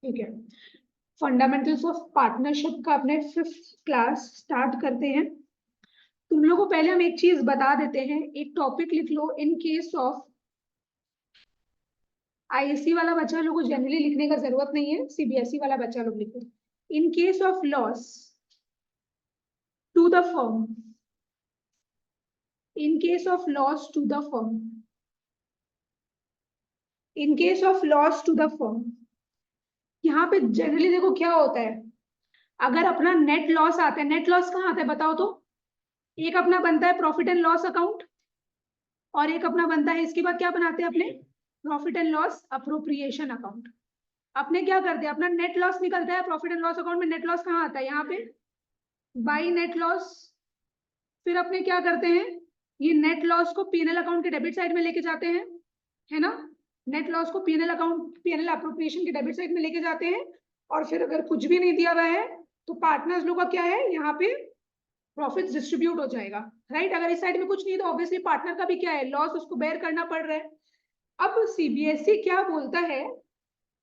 ठीक है, fundamentals of partnership का अपने 5th क्लास स्टार्ट करते हैं। तुम लोगों को पहले हम एक चीज बता देते हैं, एक टॉपिक लिख लो। इन केस ऑफ आईएससी वाला बच्चा लोग को जनरली लिखने का जरूरत नहीं है, सीबीएसई वाला बच्चा लोग लिखो। In case of loss to the firm, in case of loss to the firm, in case of loss to the firm, यहाँ पे जनरली देखो क्या होता है। अगर अपना नेट लॉस आता है, नेट लॉस कहाँ आता है बताओ तो? एक अपना बनता है प्रॉफिट एंड लॉस अकाउंट, और एक अपना बनता है, इसके बाद क्या बनाते हैं अपने? Profit and loss appropriation account. अपने क्या करते हैं, अपना नेट लॉस निकलता है प्रॉफिट एंड लॉस अकाउंट में। नेट लॉस कहाँ आता है? यहाँ पे बाई नेट लॉस। फिर अपने क्या करते हैं, ये नेट लॉस को पीएनएल अकाउंट के डेबिट साइड में लेके जाते हैं, है ना? नेट लॉस को पीएनएल अकाउंट, पीएनएल अप्रोप्रिएशन के डेबिट साइड में लेके जाते हैं। और फिर अगर कुछ भी नहीं दिया हुआ है तो पार्टनर्स लोग का क्या है, यहाँ पे प्रॉफिट डिस्ट्रीब्यूट हो जाएगा, राइट? अगर इस साइड में कुछ नहीं तो ऑब्वियसली पार्टनर का भी क्या है, लॉस उसको बेयर करना पड़ रहा है। अब सीबीएसई क्या बोलता है,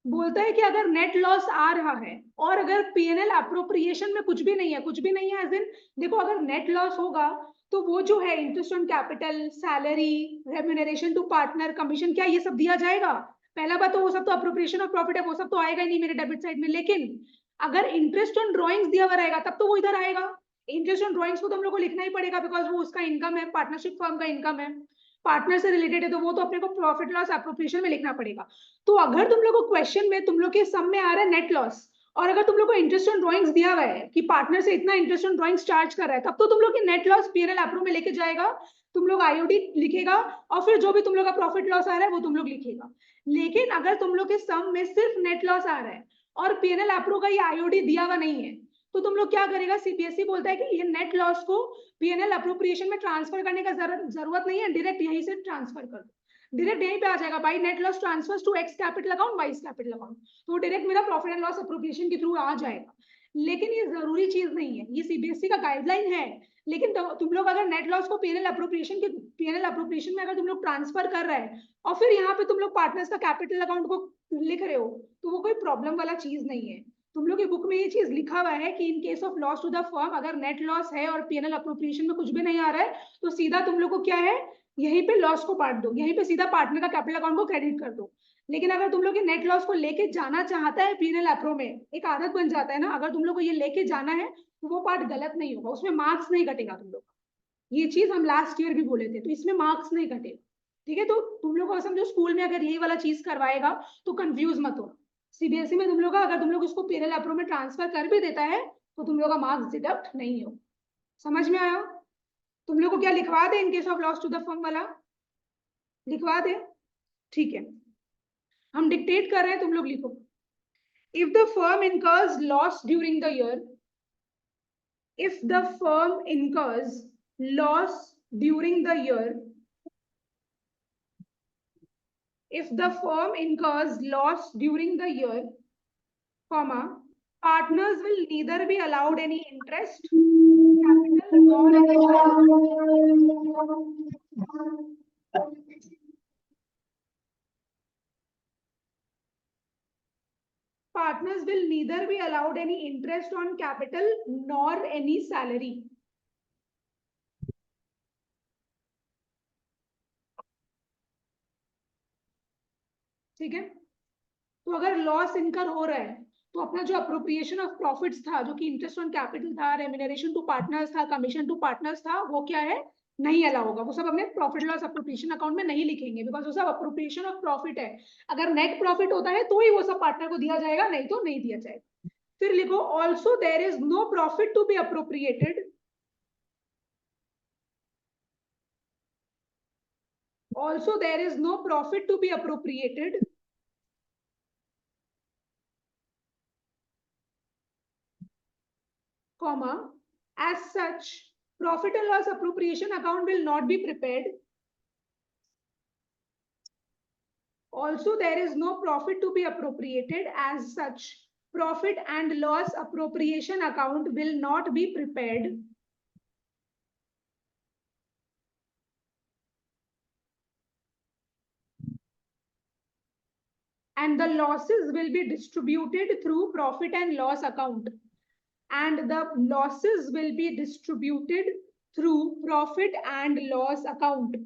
बोलता है कि अगर नेट लॉस आ रहा है और अगर पीएनएल अप्रोप्रिएशन में कुछ भी नहीं है, कुछ भी नहीं है एज इन, देखो अगर नेट लॉस होगा तो वो जो है interest on capital, salary, remuneration to partner, commission, क्या ये सब दिया जाएगा? पहला बात तो वो सब तो अप्रोप्रिएशन ऑफ प्रॉफिट है, वो सब तो आएगा ही नहीं मेरे डेबिट साइड में। लेकिन अगर इंटरेस्ट ऑन ड्रॉइंग्स दिया हुआ रहेगा तब तो वो इधर आएगा। इंटरेस्ट ऑन ड्रॉइंग्स को तो हम लोग को लिखना ही पड़ेगा, बिकॉज वो उसका इनकम है, पार्टनरशिप फर्म का इनकम है, पार्टनर से रिलेटेड है, तो वो तो अपने को प्रॉफिट लॉस एप्रोप्रिएशन में लिखना पड़ेगा। तो अगर तुम लोग को क्वेश्चन में तुम लोग के सम में आ रहा है नेट लॉस, और अगर तुम लोग को इंटरेस्ट ऑन ड्रॉइंग्स दिया हुआ है कि पार्टनर से इतना इंटरेस्ट ऑन ड्रॉइंग्स चार्ज कर रहा है, तब तो तुम लोग की नेट लॉस पीएनएल अप्रूव में लेके जाएगा, तुम लोग आईओडी लिखेगा, और फिर जो भी तुम लोग का प्रॉफिट लॉस आ रहा है वो तुम लोग लिखेगा। लेकिन अगर तुम लोग के सम में सिर्फ नेट लॉस आ रहा है और पीएनएल अप्रूव का ये आईओडी दिया हुआ नहीं है, तो तुम लोग क्या करेगा, सीबीएसई बोलता है कि ये नेट लॉस को पीएनएल अप्रोप्रिएशन में ट्रांसफर करने का जरूरत नहीं है, डायरेक्ट यहीं से ट्रांसफर कर दो, डायरेक्ट यहीं पे आ जाएगा, by net loss transfers to X capital account, Y capital account, तो डायरेक्ट मेरा प्रॉफिट एंड लॉस अप्रोप्रिएशन के थ्रू आ जाएगा। लेकिन ये जरूरी चीज नहीं है, ये सीबीएसई का गाइडलाइन है। लेकिन तुम लोग अगर नेट लॉस को पीएनएल अप्रोप्रिएशन के, पीएनएल अप्रोप्रिएशन में अगर तुम लोग ट्रांसफर कर रहे हैं और फिर यहाँ पे तुम लोग पार्टनर्स का कैपिटल अकाउंट को लिख रहे हो, तो वो कोई प्रॉब्लम वाला चीज नहीं है। तुम लोग की बुक में ये चीज लिखा हुआ है कि in case of loss to the firm, अगर नेट लॉस है और पीएनएल अप्रोप्रिएशन में कुछ भी नहीं आ रहा है, तो सीधा तुम लोग को क्या है, यहीं पे लॉस को बांट दो, यहीं पे सीधा पार्टनर का कैपिटल अकाउंट को क्रेडिट कर दो। लेकिन अगर तुम लोग के नेट लॉस को लेके जाना चाहता है पीएनएल अप्रो में, एक आदत बन जाता है ना, अगर तुम लोग को ये लेके जाना है तो वो पार्ट गलत नहीं होगा, उसमें मार्क्स नहीं कटेगा तुम लोग। ये चीज हम लास्ट ईयर भी बोले थे, तो इसमें मार्क्स नहीं कटेगा। ठीक है, तो तुम लोग को समझो स्कूल में अगर यही वाला चीज करवाएगा तो कंफ्यूज मत हो। सीबीएसई में तुम लोग का अगर तुम लोग इसको पीएनएल अप्रो में ट्रांसफर कर भी देता है तो तुम लोग का मार्क्स डिडक्ट नहीं हो। समझ में आया? तुम लोग को क्या लिखवा दे, in case of loss to the firm वाला लिखवा दे? ठीक है, हम डिक्टेट कर रहे हैं, तुम लोग लिखो। If the firm incurs loss during the year, if the firm incurs loss during the year, if the firm incurs loss during the year, comma, partners will neither be allowed any interest, capital, nor any partners will neither be allowed any interest on capital nor any salary. ठीक है, तो अगर loss इनकर हो रहा है तो अपना जो अप्रोप्रिएशन ऑफ प्रॉफिट्स था, जो कि इंटरेस्ट ऑन कैपिटल था, रेम्यूनरेशन टू पार्टनर्स था, कमीशन टू पार्टनर्स था, वो क्या है, नहीं अलाउ होगा। वो सब अपने प्रॉफिट लॉस अप्रोप्रिएशन अकाउंट में नहीं लिखेंगे, बिकॉज वो सब अप्रोप्रिएशन ऑफ प्रॉफिट है। अगर नेट प्रॉफिट होता है तो ही वो सब पार्टनर को दिया जाएगा, नहीं तो नहीं दिया जाएगा। फिर लिखो, also there is no profit to be appropriated, also there is no profit to be appropriated, comma, as such profit and loss appropriation account will not be prepared. Also there is no profit to be appropriated, as such profit and loss appropriation account will not be prepared. and the losses will be distributed through profit and loss account. And the losses will be distributed through profit and loss account.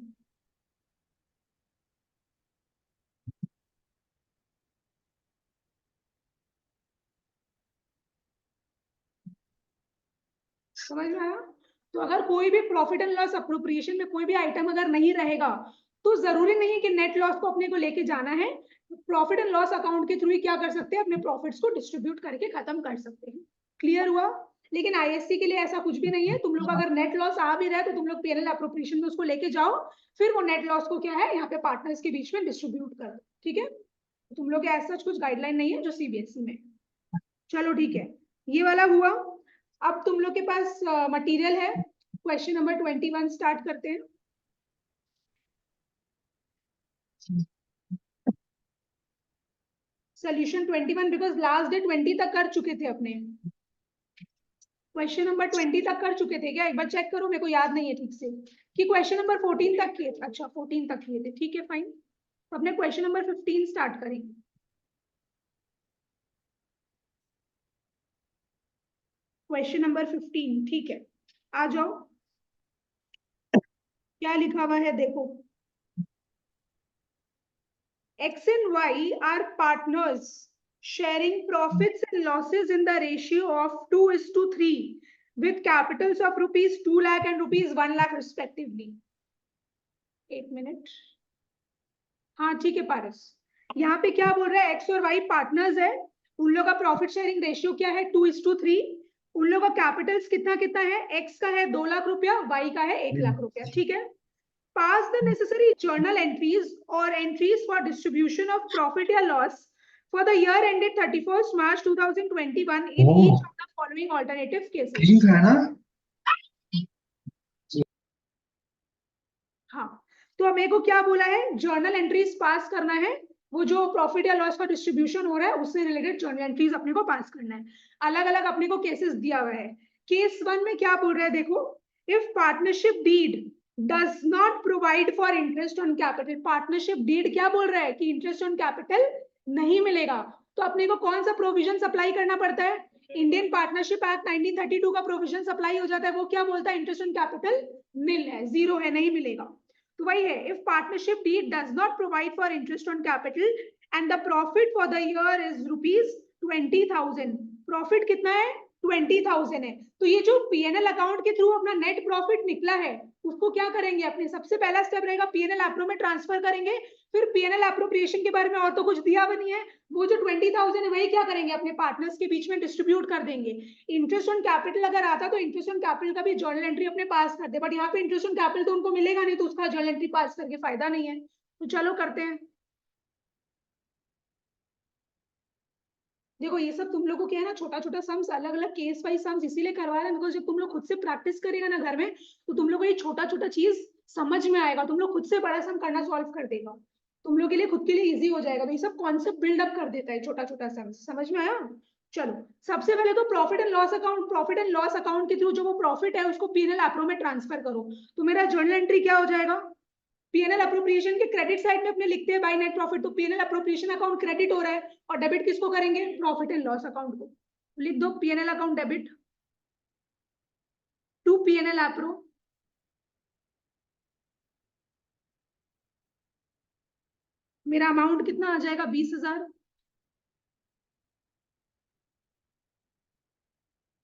समझ में आया? तो अगर कोई भी profit and loss appropriation में कोई भी आइटम अगर नहीं रहेगा तो जरूरी नहीं है कि नेट लॉस को अपने को लेके जाना है, प्रॉफिट एंड लॉस अकाउंट के थ्रू ही क्या कर सकते हैं, अपने प्रॉफिट्स को डिस्ट्रीब्यूट करके खत्म कर सकते हैं। क्लियर हुआ? लेकिन आईएससी के लिए ऐसा कुछ भी नहीं है। तुम लोग अगर नेट लॉस आ भी रहा है तो तुम लोग पीएनएल अप्रोप्रिएशन में उसको लेके जाओ, फिर वो नेट लॉस को क्या है यहाँ पे पार्टनर्स के बीच में डिस्ट्रीब्यूट कर दो। ठीक है? तुम लोग के ऐसा कुछ गाइडलाइन नहीं है जो सीबीएसई में। चलो ठीक है, ये वाला हुआ। अब तुम लोग के पास मटेरियल है, क्वेश्चन नंबर 21 स्टार्ट करते हैं। सोल्यूशन 21 बिकॉज लास्ट डे 20 तक कर चुके थे अपने, क्वेश्चन नंबर 20 तक कर चुके थे क्या? एक बार चेक करो, मेरे को याद नहीं है ठीक से कि क्वेश्चन नंबर 14 तक किए थे। अच्छा 14 तक किए थे, ठीक है फाइन। तो अपने क्वेश्चन नंबर 15 स्टार्ट करेंगे। क्वेश्चन नंबर 15, ठीक है, आ जाओ। क्या लिखा हुआ है देखो, X and Y are partners sharing profits and losses in the ratio of 2:3 with capitals of rupees 2 lakh and rupees 1 lakh respectively. एक मिनट, हाँ ठीक है पारस, यहाँ पे क्या बोल रहा है, एक्स और वाई पार्टनर्स है, उन लोगों का प्रॉफिट शेयरिंग रेशियो क्या है 2:3, उन लोगों का कैपिटल्स कितना कितना है, एक्स का है 2 लाख रुपया, वाई का है 1 लाख रुपया। ठीक है, pass the necessary journal entries or entries for distribution of profit or loss for the year ended 31st March 2021 in each of the following alternative cases. हाँ, तो मेरे को क्या बोला है, जर्नल एंट्रीज पास करना है, वो जो प्रॉफिट या लॉस का डिस्ट्रीब्यूशन हो रहा है उससे रिलेटेड जर्नल एंट्रीज अपने को पास करना है। अलग अलग अपने को केसेस दिया हुआ है। केस 1 में क्या बोल रहा है देखो, if partnership deed does not provide for interest on capital, partnership deed क्या बोल रहा है कि इंटरेस्ट ऑन कैपिटल नहीं मिलेगा, तो अपने को कौन सा प्रोविजन अप्लाई करना पड़ता है, इंडियन पार्टनरशिप एक्ट 1932 का प्रोविजन अप्लाई हो जाता है। वो क्या बोलता है, इंटरेस्ट ऑन कैपिटल निल है, जीरो है, नहीं मिलेगा। तो वही है, if partnership deed does not provide for interest on capital and the profit for the year is rupees 20,000, profit कितना है 20,000 है, तो ये जो पीएनएल अकाउंट के थ्रू अपना नेट प्रॉफिट निकला है उसको क्या करेंगे, अपने सबसे पहला स्टेप रहेगा पीएनएल एप्रो में ट्रांसफर करेंगे। फिर पीएनएल एप्रोप्रिएशन के बारे में और तो कुछ दिया भी नहीं है, वो जो 20,000 है वही क्या करेंगे, अपने पार्टनर्स के बीच में डिस्ट्रीब्यूट कर देंगे। इंटरेस्ट ऑन कैपिटल अगर आता तो इंटरेस्ट ऑन कैपिटल का भी जर्नल एंट्री अपने पास कर दे, बट यहाँ पे इंटरेस्ट ऑन कैपिटल तो उनको मिलेगा नहीं, तो उसका जर्नल एंट्री पास करके फायदा नहीं है। तो चलो करते हैं। देखो ये सब तुम लोग को क्या है ना, छोटा छोटा सम्स, अलग अलग केस वाइज सम्स इसीलिए करवा रहे हैं बिकॉज जब तुम लोग खुद से प्रैक्टिस करेगा ना घर में, तो तुम लोग को ये छोटा छोटा चीज समझ में आएगा, तुम लोग खुद से बड़ा सम करना सॉल्व कर देगा, तुम लोग के लिए खुद के लिए इजी हो जाएगा। तो ये सब कॉन्सेप्ट बिल्डअप कर देता है छोटा छोटा सम्स, समझ में आया? चलो सबसे पहले तो profit and loss account, profit and loss account के थ्रू जो वो प्रॉफिट है उसको पीएनएल एप्रो में ट्रांसफर करो, तो मेरा जर्नल एंट्री क्या हो जाएगा, पीएनएल अप्रोप्रिएशन के क्रेडिट साइड में अपने लिखते हैं बाय नेट प्रॉफिट, तो पीएनएल अप्रोप्रिएशन अकाउंट क्रेडिट हो रहा है और डेबिट किसको करेंगे, प्रॉफिट एंड लॉस अकाउंट को। लिख दो PNL account debit to PNL appro, मेरा अमाउंट कितना आ जाएगा 20,000,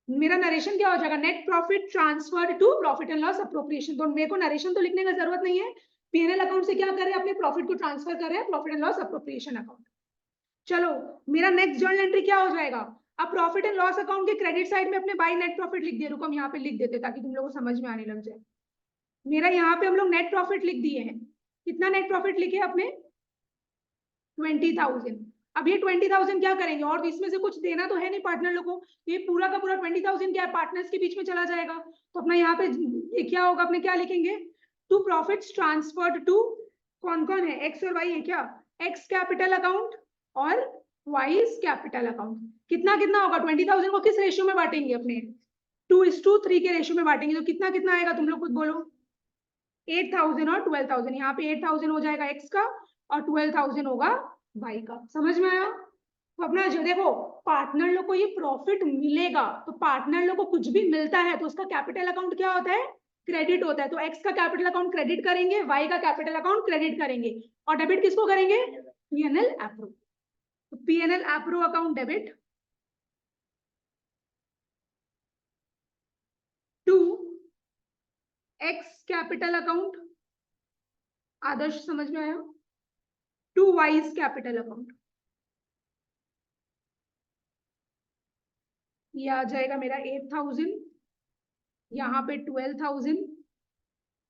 मेरा नरेशन क्या हो जाएगा, net profit transferred to profit and loss appropriation. तो मेरे को नरेशन तो लिखने का जरूरत नहीं है, पीएनएल अकाउंट से क्या कर रहे हैं, अपने प्रॉफिट को ट्रांसफर कर रहे हैं profit and loss appropriation account. चलो मेरा नेक्स्ट जर्नल एंट्री क्या हो जाएगा, अब प्रॉफिट एंड लॉस अकाउंट के क्रेडिट साइड में अपने बाय नेट प्रॉफिट लिख दिए, रुको हम यहाँ पे लिख देते ताकि तुम लोगों को समझ में आने लग जाए। मेरा यहाँ पे हम लोग नेट प्रॉफिट लिख दिए हैं, कितना नेट प्रॉफिट लिखे अपने 20,000। अब ये 20,000 क्या करेंगे, और इसमें से कुछ देना तो है नहीं पार्टनर लोगों को, ये पूरा का पूरा 20,000 क्या पार्टनर्स के बीच में चला जाएगा। तो अपना यहाँ पे ये क्या होगा, अपने क्या लिखेंगे, टू प्रॉफिट्स ट्रांसफर्ड टू, कौन कौन है, एक्स और वाई है क्या, एक्स कैपिटल अकाउंट और वाई इज कैपिटल अकाउंट। कितना कितना होगा, 20,000 को किस रेशियो में बांटेंगे, अपने 2:3 के रेशियो में बांटेंगे, तो कितना कितना आएगा तुम लोग खुद बोलो, 8,000 और 12,000। यहाँ पे 8,000 हो जाएगा एक्स का और 12,000 होगा वाई का। समझ में आया? तो अपना जो देखो, पार्टनर लोग को ये प्रॉफिट मिलेगा, तो पार्टनर लोग को कुछ भी मिलता है तो उसका कैपिटल अकाउंट क्या होता है? क्रेडिट होता है। तो एक्स का कैपिटल अकाउंट क्रेडिट करेंगे, वाई का कैपिटल अकाउंट क्रेडिट करेंगे, और डेबिट किसको करेंगे? PNL appro. तो PNL appro account debit to X capital account, Adarsh समझ में आया? To Y's capital account. ये आ जाएगा मेरा 8,000, यहाँ पे 12,000,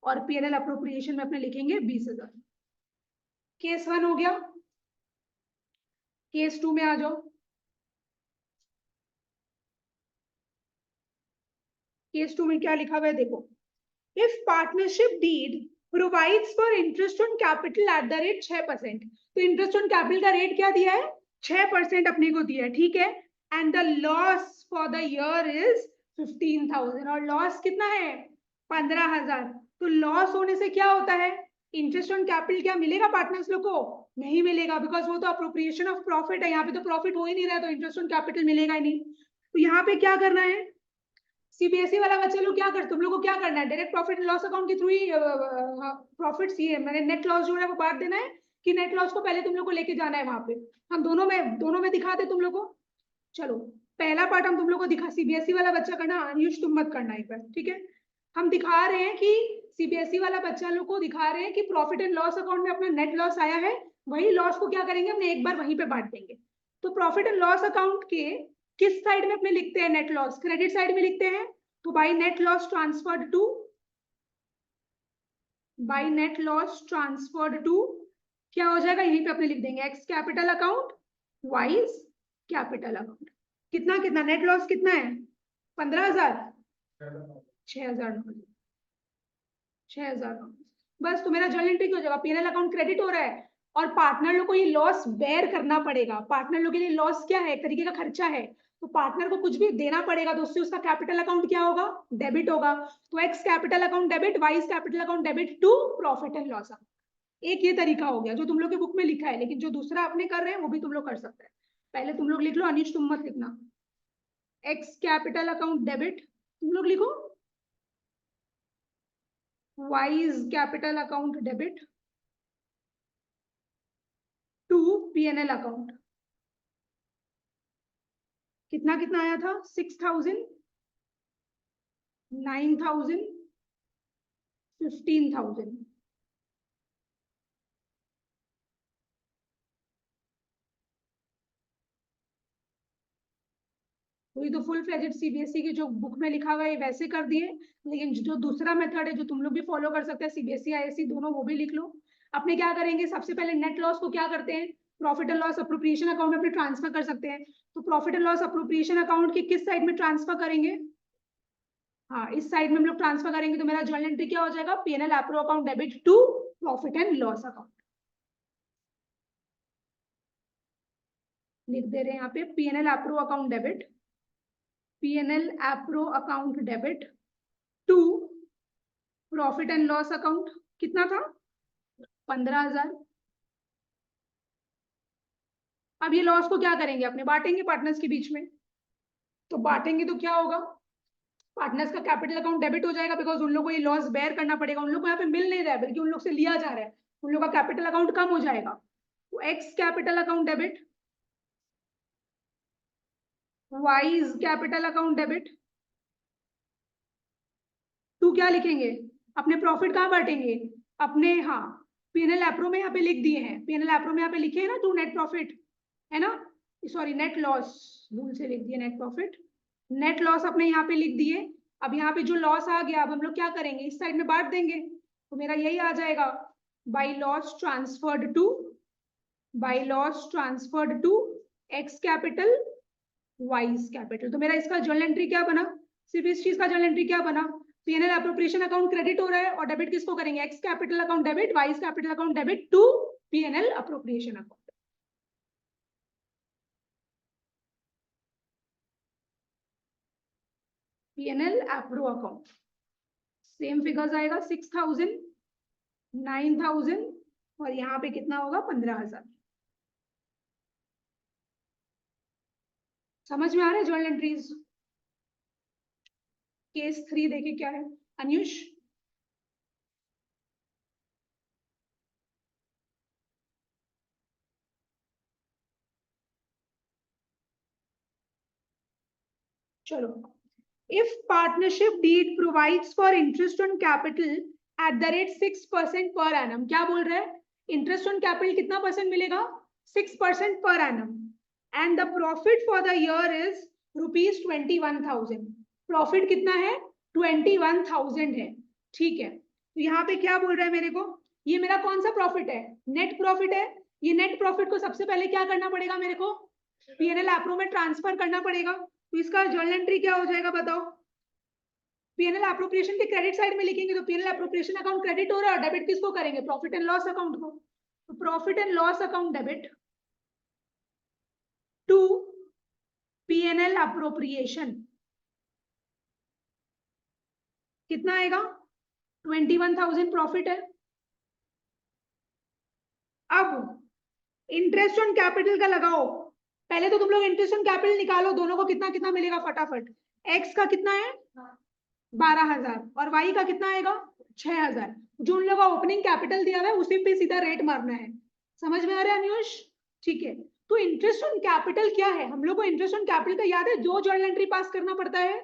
और पीएनएल अप्रोप्रिएशन में अपने लिखेंगे 20,000। केस 1 हो गया। केस 2 में आ जाओ। केस 2 में क्या लिखा हुआ है देखो, if partnership deed provides for interest on capital at the rate 6%। तो इंटरेस्ट ऑन कैपिटल का रेट क्या दिया है? 6% अपने को दिया है, ठीक है। And the loss for the year is 15,000, और लॉस कितना है? 15,000। तो लॉस होने से क्या होता है? इंटरेस्ट ऑन कैपिटल क्या मिलेगा पार्टनर्स लोग को? नहीं मिलेगा, बिकॉज वो तो अप्रोप्रिएशन ऑफ प्रॉफिट है, यहाँ पे तो प्रॉफिट हो ही नहीं रहा है, तो इंटरेस्ट ऑन कैपिटल मिलेगा ही नहीं। तो यहाँ पे क्या करना है? सीबीएसई वाला बच्चा लोग क्या कर, तुम लोग को क्या करना है? Direct profit and loss account के थ्रू ही प्रॉफिट सी है, मैंने नेट लॉस जो है वो बांट देना है, कि नेट लॉस को पहले तुम लोग को लेके जाना है वहां पे? हम दोनों में दिखाते तुम लोग को। चलो, पहला पार्ट हम तुम लोग को दिखा, सीबीएसई वाला बच्चा करना, आयुष तुम मत करना एक बार, ठीक है? हम दिखा रहे हैं कि सीबीएसई वाला बच्चा लोग को दिखा रहे हैं कि प्रॉफिट एंड लॉस अकाउंट में अपना नेट लॉस आया है, वही लॉस को क्या करेंगे हमने एक बार वहीं पे बांट देंगे। तो प्रॉफिट एंड लॉस अकाउंट के किस साइड में अपने लिखते हैं नेट लॉस? क्रेडिट साइड में लिखते हैं। तो by net loss transferred to, by net loss transferred to क्या हो जाएगा? यहीं पे अपने लिख देंगे X capital account, Y's capital account. कितना कितना नेट लॉस कितना है? 15,000, 6,000, 6,000। बस, तो मेरा जर्नल एंट्री हो जाएगा, पीएनएल अकाउंट क्रेडिट हो रहा है, और पार्टनर लोग को ये लॉस बेयर करना पड़ेगा। पार्टनर लोग के लिए लॉस क्या है? एक तरीके का खर्चा है, तो पार्टनर को कुछ भी देना पड़ेगा, तो उससे उसका कैपिटल अकाउंट क्या होगा? डेबिट होगा। तो X capital account debit, Y's capital account debit to profit and loss account. एक ये तरीका हो गया जो तुम लोग के बुक में लिखा है, लेकिन जो दूसरा आपने कर रहे हैं वो भी तुम लोग कर सकते हैं। पहले तुम लोग लिख लो, अनिश तुम मत लिखना। एक्स कैपिटल अकाउंट डेबिट तुम लोग लिखो, Y's capital account debit to PNL account. कितना कितना आया था? 6,000, 9,000, 15,000। वही तो फुल फ्लेजेड सीबीएसई की जो बुक में लिखा हुआ है वैसे कर दिए, लेकिन जो दूसरा मेथड है जो तुम लोग भी फॉलो कर सकते हैं, सीबीएसई आईएससी दोनों, वो भी लिख लो। अपने क्या करेंगे, सबसे पहले नेट लॉस को क्या करते हैं? Profit and loss appropriation account में अपने ट्रांसफर कर सकते हैं। तो profit and loss appropriation account के किस साइड में ट्रांसफर करेंगे? हाँ, इस साइड में हम लोग ट्रांसफर करेंगे, तो मेरा जर्नल एंट्री क्या हो जाएगा? PNL appro account debit to profit and loss account. लिख दे रहे हैं यहाँ पे PNL appro account debit, PNL appro account debit to profit and loss account. कितना था? 15,000। अब ये लॉस को क्या करेंगे? अपने बांटेंगे पार्टनर्स के बीच में। तो बांटेंगे तो क्या होगा? पार्टनर्स का कैपिटल अकाउंट डेबिट हो जाएगा, बिकॉज उन लोग को ये लॉस बेयर करना पड़ेगा, उन लोग को यहाँ पे मिल नहीं रहा है बल्कि उन लोग से लिया जा रहा है, उन लोग का कैपिटल अकाउंट कम हो जाएगा। तो X capital account debit, Y's capital account debit to क्या लिखेंगे? अपने प्रॉफिट कहाँ बांटेंगे? अपने, हाँ, पीएनएल एप्रो में यहाँ पे लिख दिए हैं, पीएनएल एप्रो में यहाँ पे लिखे हैं ना टू नेट प्रॉफिट, है ना? सॉरी, नेट लॉस, भूल से लिख दिए नेट प्रॉफिट। नेट लॉस अपने यहाँ पे लिख दिए। अब यहाँ पे जो लॉस आ गया, अब हम लोग क्या करेंगे? इस साइड में बांट देंगे, तो मेरा यही आ जाएगा, by loss transferred to, by loss transferred to X capital, Y's capital. तो मेरा इसका जर्नल एंट्री क्या बना? सिर्फ इस चीज का जर्नल एंट्री क्या बना? पीएनएल अप्रोप्रिएशन अकाउंट क्रेडिट हो रहा है, और डेबिट किसको करेंगे? X capital account debit, Y's capital account debit to PNL appropriation account. PNL appro account same figures आएगा, 6,000, 9,000, और यहाँ पे कितना होगा? 15,000। समझ में आ रहा है जर्नल एंट्रीज? केस 3 देखे क्या है अनुष? चलो, if partnership deed provides for interest on capital at the rate 6% per annum, क्या बोल रहा है? इंटरेस्ट ऑन कैपिटल कितना परसेंट मिलेगा? 6% per annum, and the profit for the year is ₹21,000। Profit कितना है? 21,000 है। ठीक है, तो यहाँ पे क्या बोल रहा है मेरे को? ये मेरा कौन सा प्रॉफिट है? नेट प्रॉफिट है। ये नेट प्रॉफिट को सबसे पहले क्या करना पड़ेगा मेरे को? पीएनएल एप्रो में ट्रांसफर करना पड़ेगा। तो इसका जर्नल एंट्री क्या हो जाएगा बताओ? पीएनएल एप्रोप्रिएशन के क्रेडिट साइड में लिखेंगे, तो पीएनएल एप्रोप्रिएशन अकाउंट क्रेडिट हो रहा है, और डेबिट किसको करेंगे? प्रॉफिट एंड लॉस अकाउंट को। तो profit and loss account debit to PNL appropriation कितना आएगा? 21,000 प्रॉफिट है। अब इंटरेस्ट ऑन कैपिटल का लगाओ। पहले तो तुम लोग इंटरेस्ट ऑन कैपिटल निकालो, दोनों को कितना कितना मिलेगा फटाफट। एक्स का कितना है? 12,000, और वाई का कितना आएगा? 6,000। जो उन लोगों का ओपनिंग कैपिटल दिया हुआ है उसी पे सीधा रेट मारना है। समझ में आ रहा है अनुष? ठीक है, तो इंटरेस्ट ऑन कैपिटल क्या है? हम लोग को इंटरेस्ट ऑन कैपिटल का याद है, दो जर्नल एंट्री पास करना पड़ता है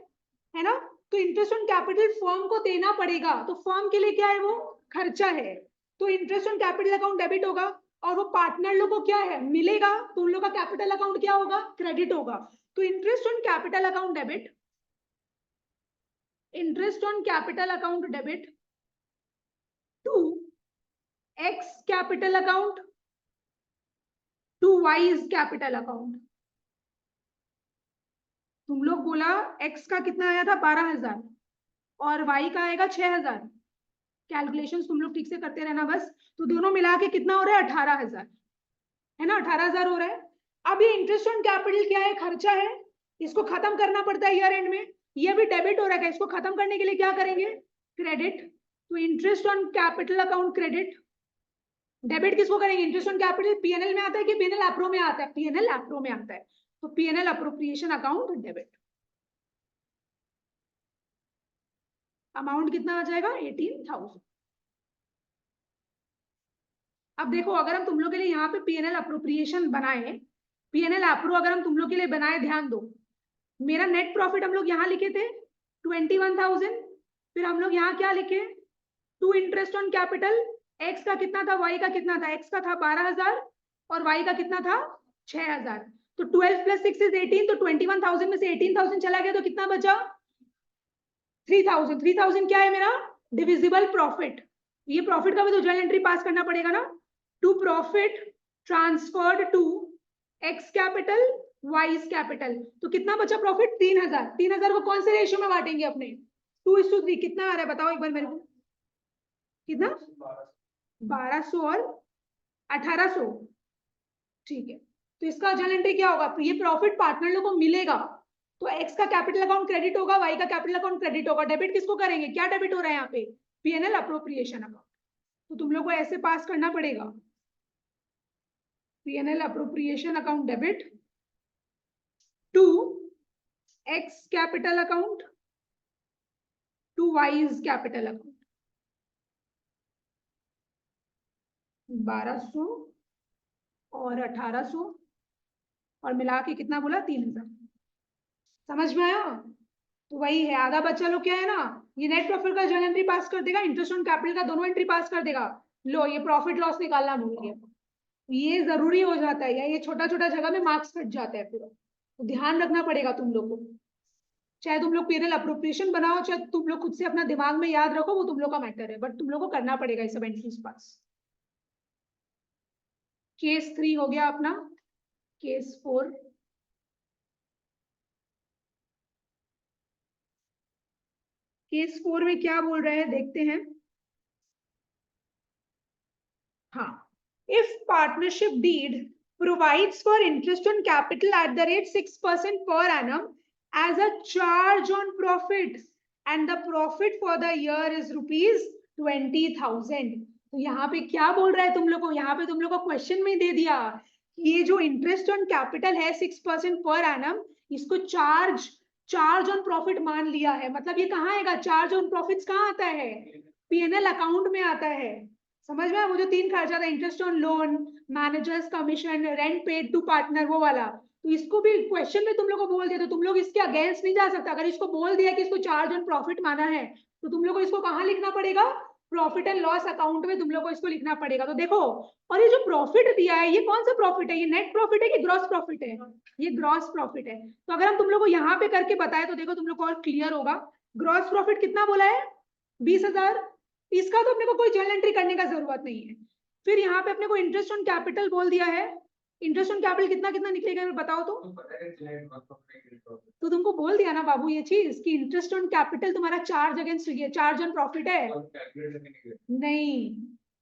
ना? तो इंटरेस्ट ऑन कैपिटल फर्म को देना पड़ेगा, तो फर्म के लिए क्या है? वो खर्चा है। तो interest on capital account debit होगा, और वो पार्टनर लोग को क्या है? मिलेगा, तो उन लोग का कैपिटल अकाउंट क्या होगा? क्रेडिट होगा। तो interest on capital account debit, interest on capital account debit to X capital account to Y's capital account. तुम लोग बोला एक्स का कितना आया था? 12,000, और वाई का आएगा 6,000। कैलकुलेशन तुम लोग ठीक से करते रहना बस। तो दोनों मिला के कितना हो रहा है? 18,000, है ना? 18,000 हो रहा है। अब ये इंटरेस्ट ऑन कैपिटल क्या है? खर्चा है, इसको खत्म करना पड़ता है ईयर एंड में। ये भी डेबिट हो रहा है, इसको खत्म करने के लिए क्या करेंगे? क्रेडिट। तो interest on capital account credit. Debit किसको करेंगे? इंटरेस्ट ऑन कैपिटल पीएनएल में आता है कि पीएनएल एप्रो में आता है? पीएनएल एप्रो में आता है, तो PNL appropriation account debit. Amount कितना आ जाएगा? 18,000। अब देखो, अगर हम तुम लोग के लिए यहाँ पे पीएनएल अप्रोप्रिएशन बनाए, पीएनएल एप्रो अगर हम तुम लोग के लिए बनाए, ध्यान दो, मेरा नेट प्रॉफिट हम लोग यहाँ लिखे थे 21,000, फिर हम लोग यहाँ क्या लिखे? To interest on capital, X का कितना था, वाई का कितना था? एक्स का था 12,000, और वाई का कितना था? 6,000। तो 12 + 6 = 18, तो 21,000 में से 18,000 चला गया, तो कितना बचा? 3,000। 3,000 क्या है मेरा? Divisible profit. ये प्रॉफिट का भी तो जर्नल एंट्री पास करना पड़ेगा ना। To profit transferred to X capital Y's capital, तो कितना बचा प्रॉफिट? 3,000। 3,000 को कौन से रेशियो में बांटेंगे अपने? 2:3। कितना आ रहा है बताओ एक बार मेरे को? कितना? 1,200 और 1,800। ठीक है, तो इसका जर्नल एंट्री क्या होगा? ये प्रॉफिट पार्टनर लोगों को मिलेगा, तो एक्स का कैपिटल अकाउंट क्रेडिट होगा, वाई का कैपिटल अकाउंट क्रेडिट होगा। डेबिट किसको करेंगे? क्या डेबिट हो रहा है यहाँ पे? PNL appropriation account. तो तुम लोग को ऐसे पास करना पड़ेगा, PNL appropriation account debit to X capital account to Y's capital account. 1,200 और 1,800, और मिला के कितना बोला? 3,000। समझ में आया? तो वही है, आधा बच्चा लोग क्या है ना, ये नेट प्रॉफिट का जर्नल एंट्री पास कर देगा, इंटरेस्ट ऑन कैपिटल का दोनों एंट्री पास कर देगा। लो, ये प्रॉफिट लॉस निकालना भूल गया। ये जरूरी हो जाता है, या ये छोटा छोटा जगह में मार्क्स कट जाता है पूरा, तो ध्यान रखना पड़ेगा तुम लोग को। चाहे तुम लोग पीएनएल अप्रोप्रिएशन बनाओ, चाहे तुम लोग खुद से अपना दिमाग में याद रखो, वो तुम लोग का मैटर है, बट तुम लोग को करना पड़ेगा ये सब एंट्रीज पास। केस 3 हो गया अपना। केस 4, केस 4 में क्या बोल रहे हैं देखते हैं। हाँ, if partnership deed provides for interest on capital at the rate 6% per annum as a charge on profit, and the profit for the year is ₹20,000। तो यहाँ पे क्या बोल रहा है तुम लोग को? यहाँ पे तुम लोग को क्वेश्चन में दे दिया ये जो इंटरेस्ट ऑन कैपिटल है 6% पर एनम, इसको चार्ज ऑन प्रॉफिट मान लिया है। मतलब ये कहाँ आएगा, चार्ज ऑन प्रॉफिट्स कहाँ आता है, पीएनएल अकाउंट में आता है। समझ में आया? वो जो 3 खर्चा था, interest on loan, managers commission, rent paid to partner, वो वाला। तो इसको भी क्वेश्चन में तुम लोग को बोल दिया तो तुम लोग इसके अगेंस्ट नहीं जा सकता। अगर इसको बोल दिया कि इसको चार्ज ऑन प्रॉफिट माना है तो तुम लोग को इसको कहाँ लिखना पड़ेगा, प्रॉफिट एंड लॉस अकाउंट में तुम लोग को इसको लिखना पड़ेगा। तो देखो, और ये जो प्रॉफिट दिया है ये कौन सा प्रॉफिट है, ये नेट प्रॉफिट है कि ग्रॉस प्रॉफिट है, ये ग्रॉस प्रॉफिट है। तो अगर हम तुम लोग को यहाँ पे करके बताए तो देखो तुम लोग को और क्लियर होगा। ग्रॉस प्रॉफिट कितना बोला है, 20,000। इसका तो अपने को कोई जर्नल एंट्री करने का जरूरत नहीं है। फिर यहाँ पे अपने को इंटरेस्ट ऑन कैपिटल बोल दिया है, इंटरेस्ट ऑन कैपिटल कितना कितना निकलेगा बताओ तो तुमको बोल दिया ना बाबू ये चीज कि इंटरेस्ट ऑन कैपिटल तुम्हारा चार्ज अगेंस्ट ये चार्ज ऑन प्रॉफिट है नहीं।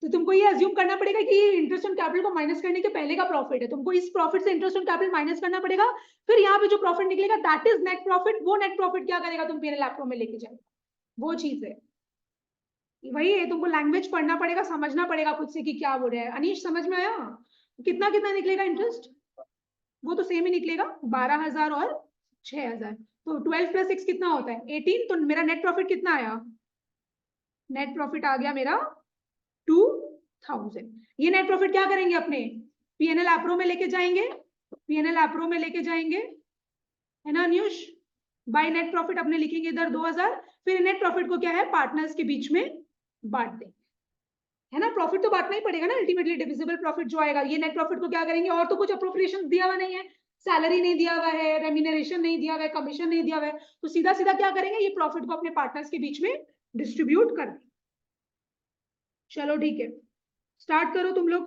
तो तुमको ये अज्यूम करना पड़ेगा कि इंटरेस्ट ऑन कैपिटल को माइनस करने के पहले का प्रॉफिट है, तुमको इस प्रॉफिट से इंटरेस्ट ऑन कैपिटल माइनस करना पड़ेगा। फिर यहाँ पे जो प्रॉफिट निकलेगा दैट इज नेट प्रॉफिट। वो नेट प्रॉफिट क्या करेगा, तुम पीएनएल अकाउंट में लेके जाएगा, वो चीज है। वही है, तुमको लैंग्वेज पढ़ना पड़ेगा, समझना पड़ेगा खुद से कि क्या बोल रहा है। अनीश समझ में आया, कितना कितना निकलेगा इंटरेस्ट, वो तो सेम ही निकलेगा, 12,000 और 6,000। तो 12 + 6 कितना होता है 18। तो मेरा नेट प्रॉफिट कितना आया, नेट प्रॉफिट आ गया मेरा 2,000। ये नेट प्रॉफिट क्या करेंगे अपने पीएनएल एप्रो में लेके जाएंगे, पीएनएल एप्रो में लेके जाएंगे, है ना अनुष। बाय नेट प्रॉफिट अपने लिखेंगे इधर 2,000। फिर नेट प्रॉफिट को क्या है, पार्टनर्स के बीच में बांट देंगे, है ना। प्रॉफिट तो बांटना ही पड़ेगा ना, अल्टीमेटली डिविजिबल प्रॉफिट जो आएगा। ये नेट प्रॉफिट को क्या करेंगे, और तो कुछ अप्रोप्रिएशन दिया हुआ नहीं है, सैलरी नहीं दिया हुआ है, रेम्यूनरेशन नहीं दिया हुआ है, कमीशन नहीं दिया हुआ है, तो सीधा सीधा क्या करेंगे, ये प्रॉफिट को अपने पार्टनर्स के बीच में डिस्ट्रीब्यूट कर देंगे। चलो ठीक है, स्टार्ट करो तुम लोग।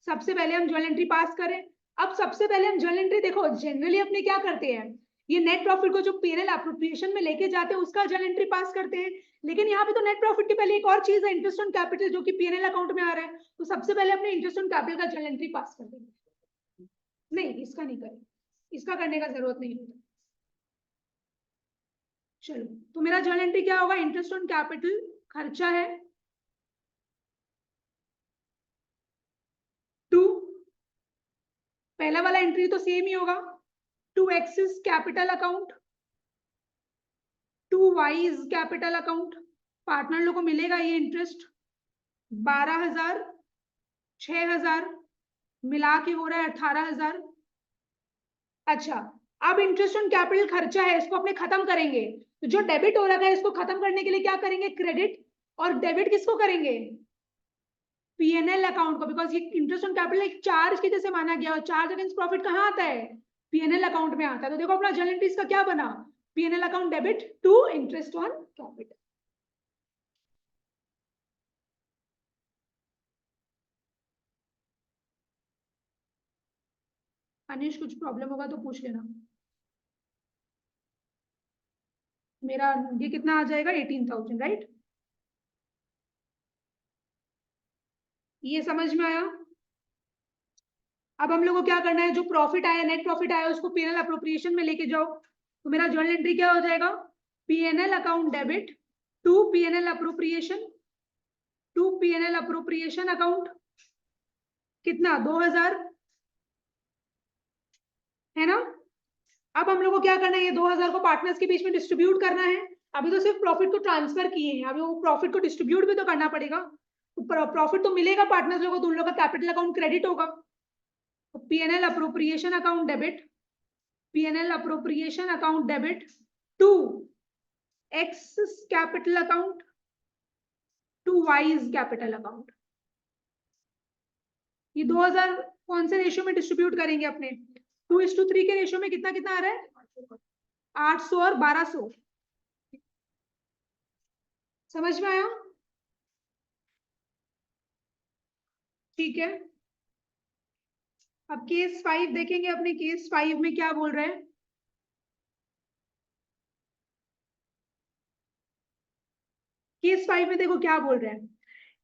सबसे पहले हम जर्नल एंट्री पास करें। अब सबसे पहले हम जर्नल एंट्री, देखो जनरली अपने क्या करते हैं, ये नेट प्रॉफिट को जो पीएनएल एप्रोप्रिएशन में लेके जाते हैं उसका जर्नल एंट्री पास करते हैं। लेकिन यहाँ पे तो नेट प्रॉफिट के पहले एक और चीज है, इंटरेस्ट ऑन कैपिटल, जो कि पीएनएल अकाउंट में आ रहा है। तो सबसे पहले अपने इंटरेस्ट ऑन कैपिटल का जर्नल एंट्री पास कर देंगे। नहीं, इसका नहीं करें, इसका करने का जरूरत नहीं होता। चलो, तो मेरा जर्नल एंट्री क्या होगा, इंटरेस्ट ऑन कैपिटल खर्चा है 2, पहला वाला एंट्री तो सेम ही होगा, 2 axis capital account, 2 wise capital account. Partner लोगों को मिलेगा ये इंटरेस्ट 12,000, 6,000 मिला के हो रहा है 18,000। अच्छा, अब इंटरेस्ट ऑन कैपिटल खर्चा है, इसको अपने खत्म करेंगे। तो जो डेबिट हो रखा है इसको खत्म करने के लिए क्या करेंगे, क्रेडिट। और डेबिट किसको करेंगे, पीएनएल अकाउंट को, बिकॉज ये इंटरेस्ट ऑन कैपिटल एक चार्ज की जैसे माना गया, और चार्ज अगेंस्ट प्रॉफिट कहाँ आता है, पीएनएल अकाउंट में आता है। तो देखो अपना जर्नल एंट्री का क्या बना, PNL account debit to interest on capital. Anish कुछ प्रॉब्लम होगा तो पूछ लेना। मेरा ये कितना आ जाएगा 18,000, राइट। ये समझ में आया। अब हम लोग को क्या करना है, जो प्रॉफिट आया, नेट प्रॉफिट आया, उसको पीएनएल अप्रोप्रिएशन में लेके जाओ। तो मेरा जर्नल एंट्री क्या हो जाएगा, PNL account debit to PNL appropriation, to PNL appropriation account, कितना 2,000, है ना। अब हम लोग को क्या करना है, ये 2,000 को पार्टनर्स के बीच में डिस्ट्रीब्यूट करना है। अभी तो सिर्फ प्रॉफिट को ट्रांसफर किए हैं, अभी वो प्रॉफिट को डिस्ट्रीब्यूट भी तो करना पड़ेगा। तो प्रॉफिट तो मिलेगा पार्टनर्स लोगों को, तो उन लोगों का कैपिटल अकाउंट क्रेडिट होगा। तो PNL appropriation account debit, PNL appropriation account debit to X capital account, to Y's capital account. ये 2,000 कौन से रेशियो में डिस्ट्रीब्यूट करेंगे अपने, 2:3 के रेशियो में। कितना कितना आ रहा है, 800 और 1,200। समझ में आया, ठीक है। अब केस 5 देखेंगे अपने, केस 5 में क्या बोल रहे हैं। केस 5 में देखो क्या बोल रहे हैं,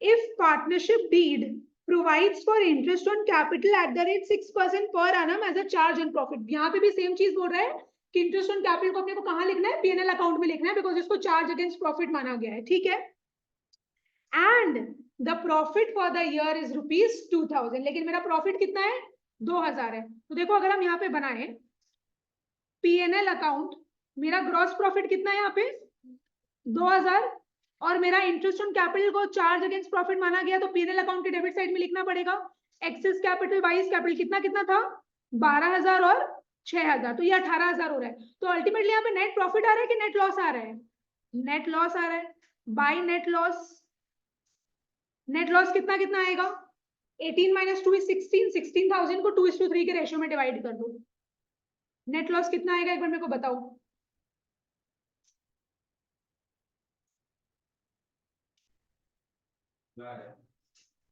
if partnership deed provides for interest on capital at the rate 6% per annum as a charge on profit. यहाँ पे भी सेम चीज बोल रहा है कि इंटरेस्ट ऑन कैपिटल को अपने को कहाँ लिखना है, पीएनएल अकाउंट में लिखना है, बिकॉज इसको चार्ज अगेंस्ट प्रॉफिट माना गया है, ठीक है। And the profit for the year is ₹2,000। लेकिन मेरा प्रॉफिट कितना है, 2000 है। तो देखो अगर हम यहाँ पे बनाए पीएनएल अकाउंट, मेरा ग्रॉस प्रॉफिट कितना है यहाँ पे 2000, और मेरा इंटरेस्ट ऑन कैपिटल को चार्ज अगेंस्ट प्रॉफिट माना गया, तो पीएनएल अकाउंट के डेबिट साइड में लिखना पड़ेगा एक्सेस कैपिटल वाइज कैपिटल कितना कितना था 12000 और 6000, तो ये 18000 हो रहा है। तो अल्टीमेटली यहाँ पे नेट प्रॉफिट आ रहा है कि नेट लॉस आ रहा है, नेट लॉस आ रहा है। By net loss, net loss कितना कितना आएगा 18 माइनस 2 इज 16, 16000 को 2:3 के रेशियो में डिवाइड कर दो, नेट लॉस कितना आएगा एक बार मेरे को बताओ।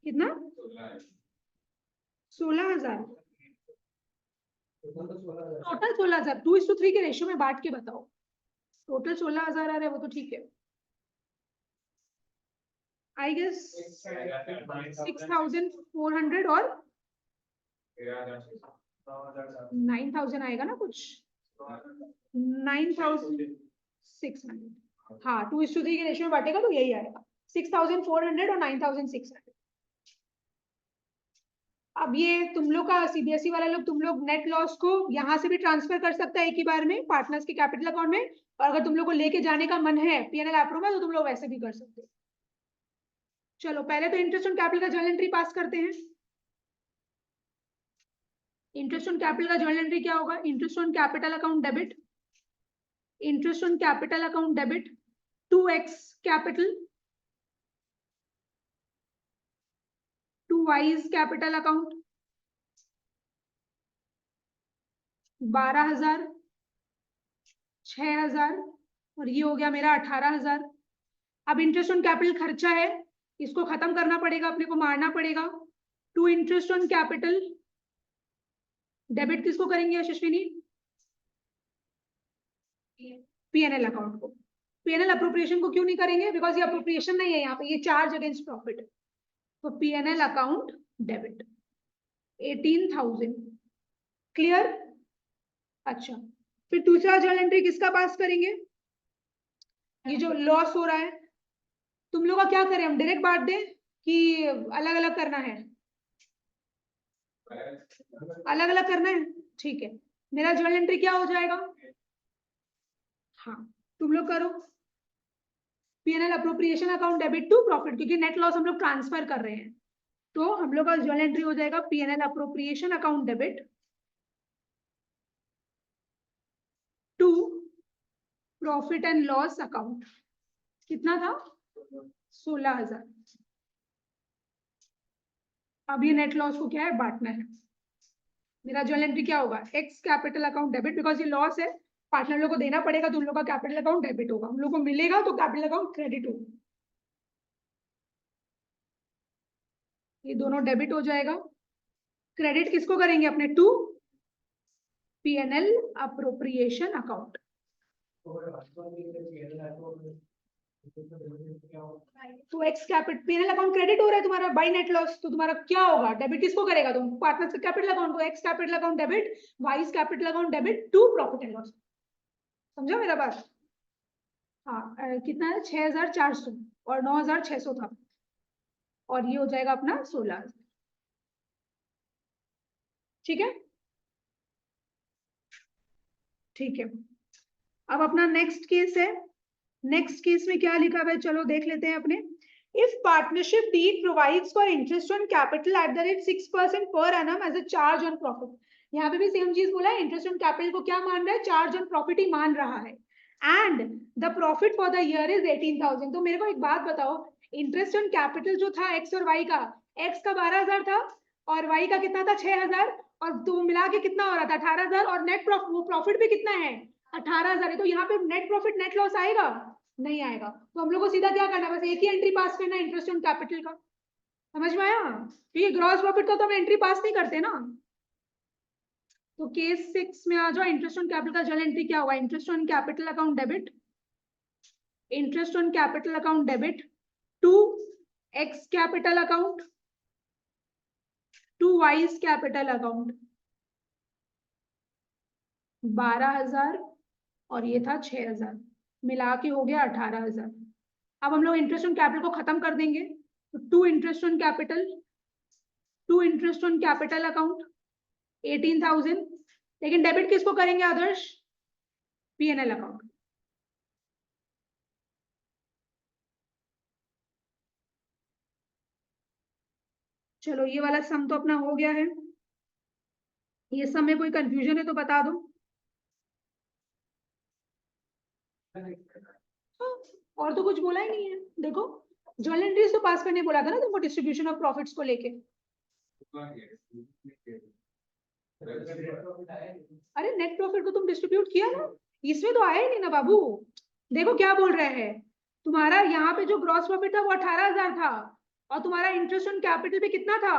कितना 16000, टोटल 16000 2:3 के रेशियो में बांट के बताओ, टोटल 16000 आ रहा है वो तो ठीक है। आई गेस 6400 और 9000 आएगा ना कुछ, 9600, हाँ 2:3 के रेशियो में बांटेगा तो यही आएगा 6400 और 9600। अब ये तुम लोग का सीबीएसई वाला लोग, तुम लोग नेट लॉस को यहाँ से भी ट्रांसफर कर सकता है एक ही बार में पार्टनर्स के कैपिटल अकाउंट में, और अगर तुम लोग को लेके जाने का मन है पीएनएल अप्रूव में तो तुम लोग वैसे भी कर सकते हो। चलो पहले तो इंटरेस्ट ऑन कैपिटल का जर्नल एंट्री पास करते हैं। इंटरेस्ट ऑन कैपिटल का जर्नल एंट्री क्या होगा, interest on capital account debit, interest on capital account debit 2x capital, 2y capital account 12000, 6000 और ये हो गया मेरा 18000। अब इंटरेस्ट ऑन कैपिटल खर्चा है, इसको खत्म करना पड़ेगा, अपने को मारना पड़ेगा। To interest on capital debit किसको करेंगे यशस्विनी, पीएनएल अकाउंट को। पीएनएल अप्रोप्रिएशन को क्यों नहीं करेंगे, बिकॉज ये अप्रोप्रिएशन नहीं है यहाँ पे, ये चार्ज अगेंस्ट प्रॉफिट है। तो पीएनएल अकाउंट डेबिट 18000, क्लियर। अच्छा फिर दूसरा जर्नल एंट्री किसका पास करेंगे, ये जो लॉस हो रहा है तुम लोग का क्या करें, हम डायरेक्ट बांट दें कि अलग अलग करना है, अलग अलग करना है, ठीक है। मेरा जर्नल एंट्री क्या हो जाएगा, हाँ तुम लोग करो PNL appropriation account debit to profit, क्योंकि नेट लॉस हम लोग ट्रांसफर कर रहे हैं, तो हम लोग का जर्नल एंट्री हो जाएगा PNL appropriation account debit to profit and loss account. कितना था 16000। अब ये नेट लॉस को क्या है बांटना है। मेरा जर्नल एंट्री क्या होगा, x capital account debit, because ये लॉस है पार्टनर लोग को देना पड़ेगा, तो उन लोग का कैपिटल अकाउंट डेबिट होगा, हम लोग को मिलेगा तो कैपिटल अकाउंट क्रेडिट होगा, ये दोनों डेबिट हो जाएगा। क्रेडिट किसको करेंगे अपने, टू पीएनएल अप्रोप्रिएशन अकाउंट। तो X capital PNL account credit हो रहा है तुम्हारा बाय नेट लॉस, तो तुम्हारा क्या होगा, डेबिट किसको करेगा तुम, पार्टनर्स के कैपिटल अकाउंट को, X capital account debit Y's capital account debit to profit and loss. समझो मेरा बात, हाँ कितना है 6400 और 9600 था, और ये हो जाएगा अपना 16000, ठीक है ठीक है। अब अपना नेक्स्ट केस है, नेक्स्ट केस में क्या लिखा हुआ है चलो देख लेते हैं अपने। If partnership deed provides for interest on capital at the rate 6% per annum as a charge on profit, यहाँ पे भी सेम चीज बोला है, इंटरेस्ट ऑन कैपिटल को क्या मान रहा है, चार्ज ऑन प्रॉफिट ही मान रहा है, and the profit for the year is 18000। तो मेरे को एक बात बताओ, इंटरेस्ट ऑन कैपिटल जो था एक्स और वाई का, एक्स का 12000 था और वाई का कितना था 6000, और दो मिला के कितना हो रहा था 18000, और नेट प्रॉफिट भी कितना है 18000 है, तो यहाँ पे नेट प्रॉफिट नेट लॉस आएगा नहीं आएगा। तो हम लोग को सीधा क्या करना है, बस एक ही एंट्री पास करना है इंटरेस्ट ऑन कैपिटल का, समझ में आया, क्योंकि ग्रॉस प्रॉफिट का तो हम एंट्री पास नहीं करते ना। तो केस 6 में आ जाओ, इंटरेस्ट ऑन कैपिटल का जर्नल एंट्री क्या होगा, interest on capital account debit, interest on capital account debit to X capital account to Y's capital account 12000 और ये था 6000, मिला के हो गया 18000। अब हम लोग इंटरेस्ट ऑन कैपिटल को खत्म कर देंगे, तो to interest on capital account 18,000। लेकिन डेबिट किसको करेंगे आदर्श? PNL account. चलो ये वाला सम तो अपना हो गया है। ये सम में कोई कंफ्यूजन है तो बता दो। हाँ, और तो कुछ बोला ही नहीं है। देखो जर्नल एंट्रीज तो पास करने बोला था ना तुमको, डिस्ट्रीब्यूशन ऑफ प्रॉफिट्स को लेके। अरे नेट प्रॉफिट को तुम डिस्ट्रीब्यूट किया ना, इसमें तो आया ही नहीं ना बाबू। देखो क्या बोल रहे हैं, तुम्हारा यहाँ पे जो ग्रॉस प्रॉफिट था वो 18,000 था, और तुम्हारा इंटरेस्ट ऑन कैपिटल पे कितना था,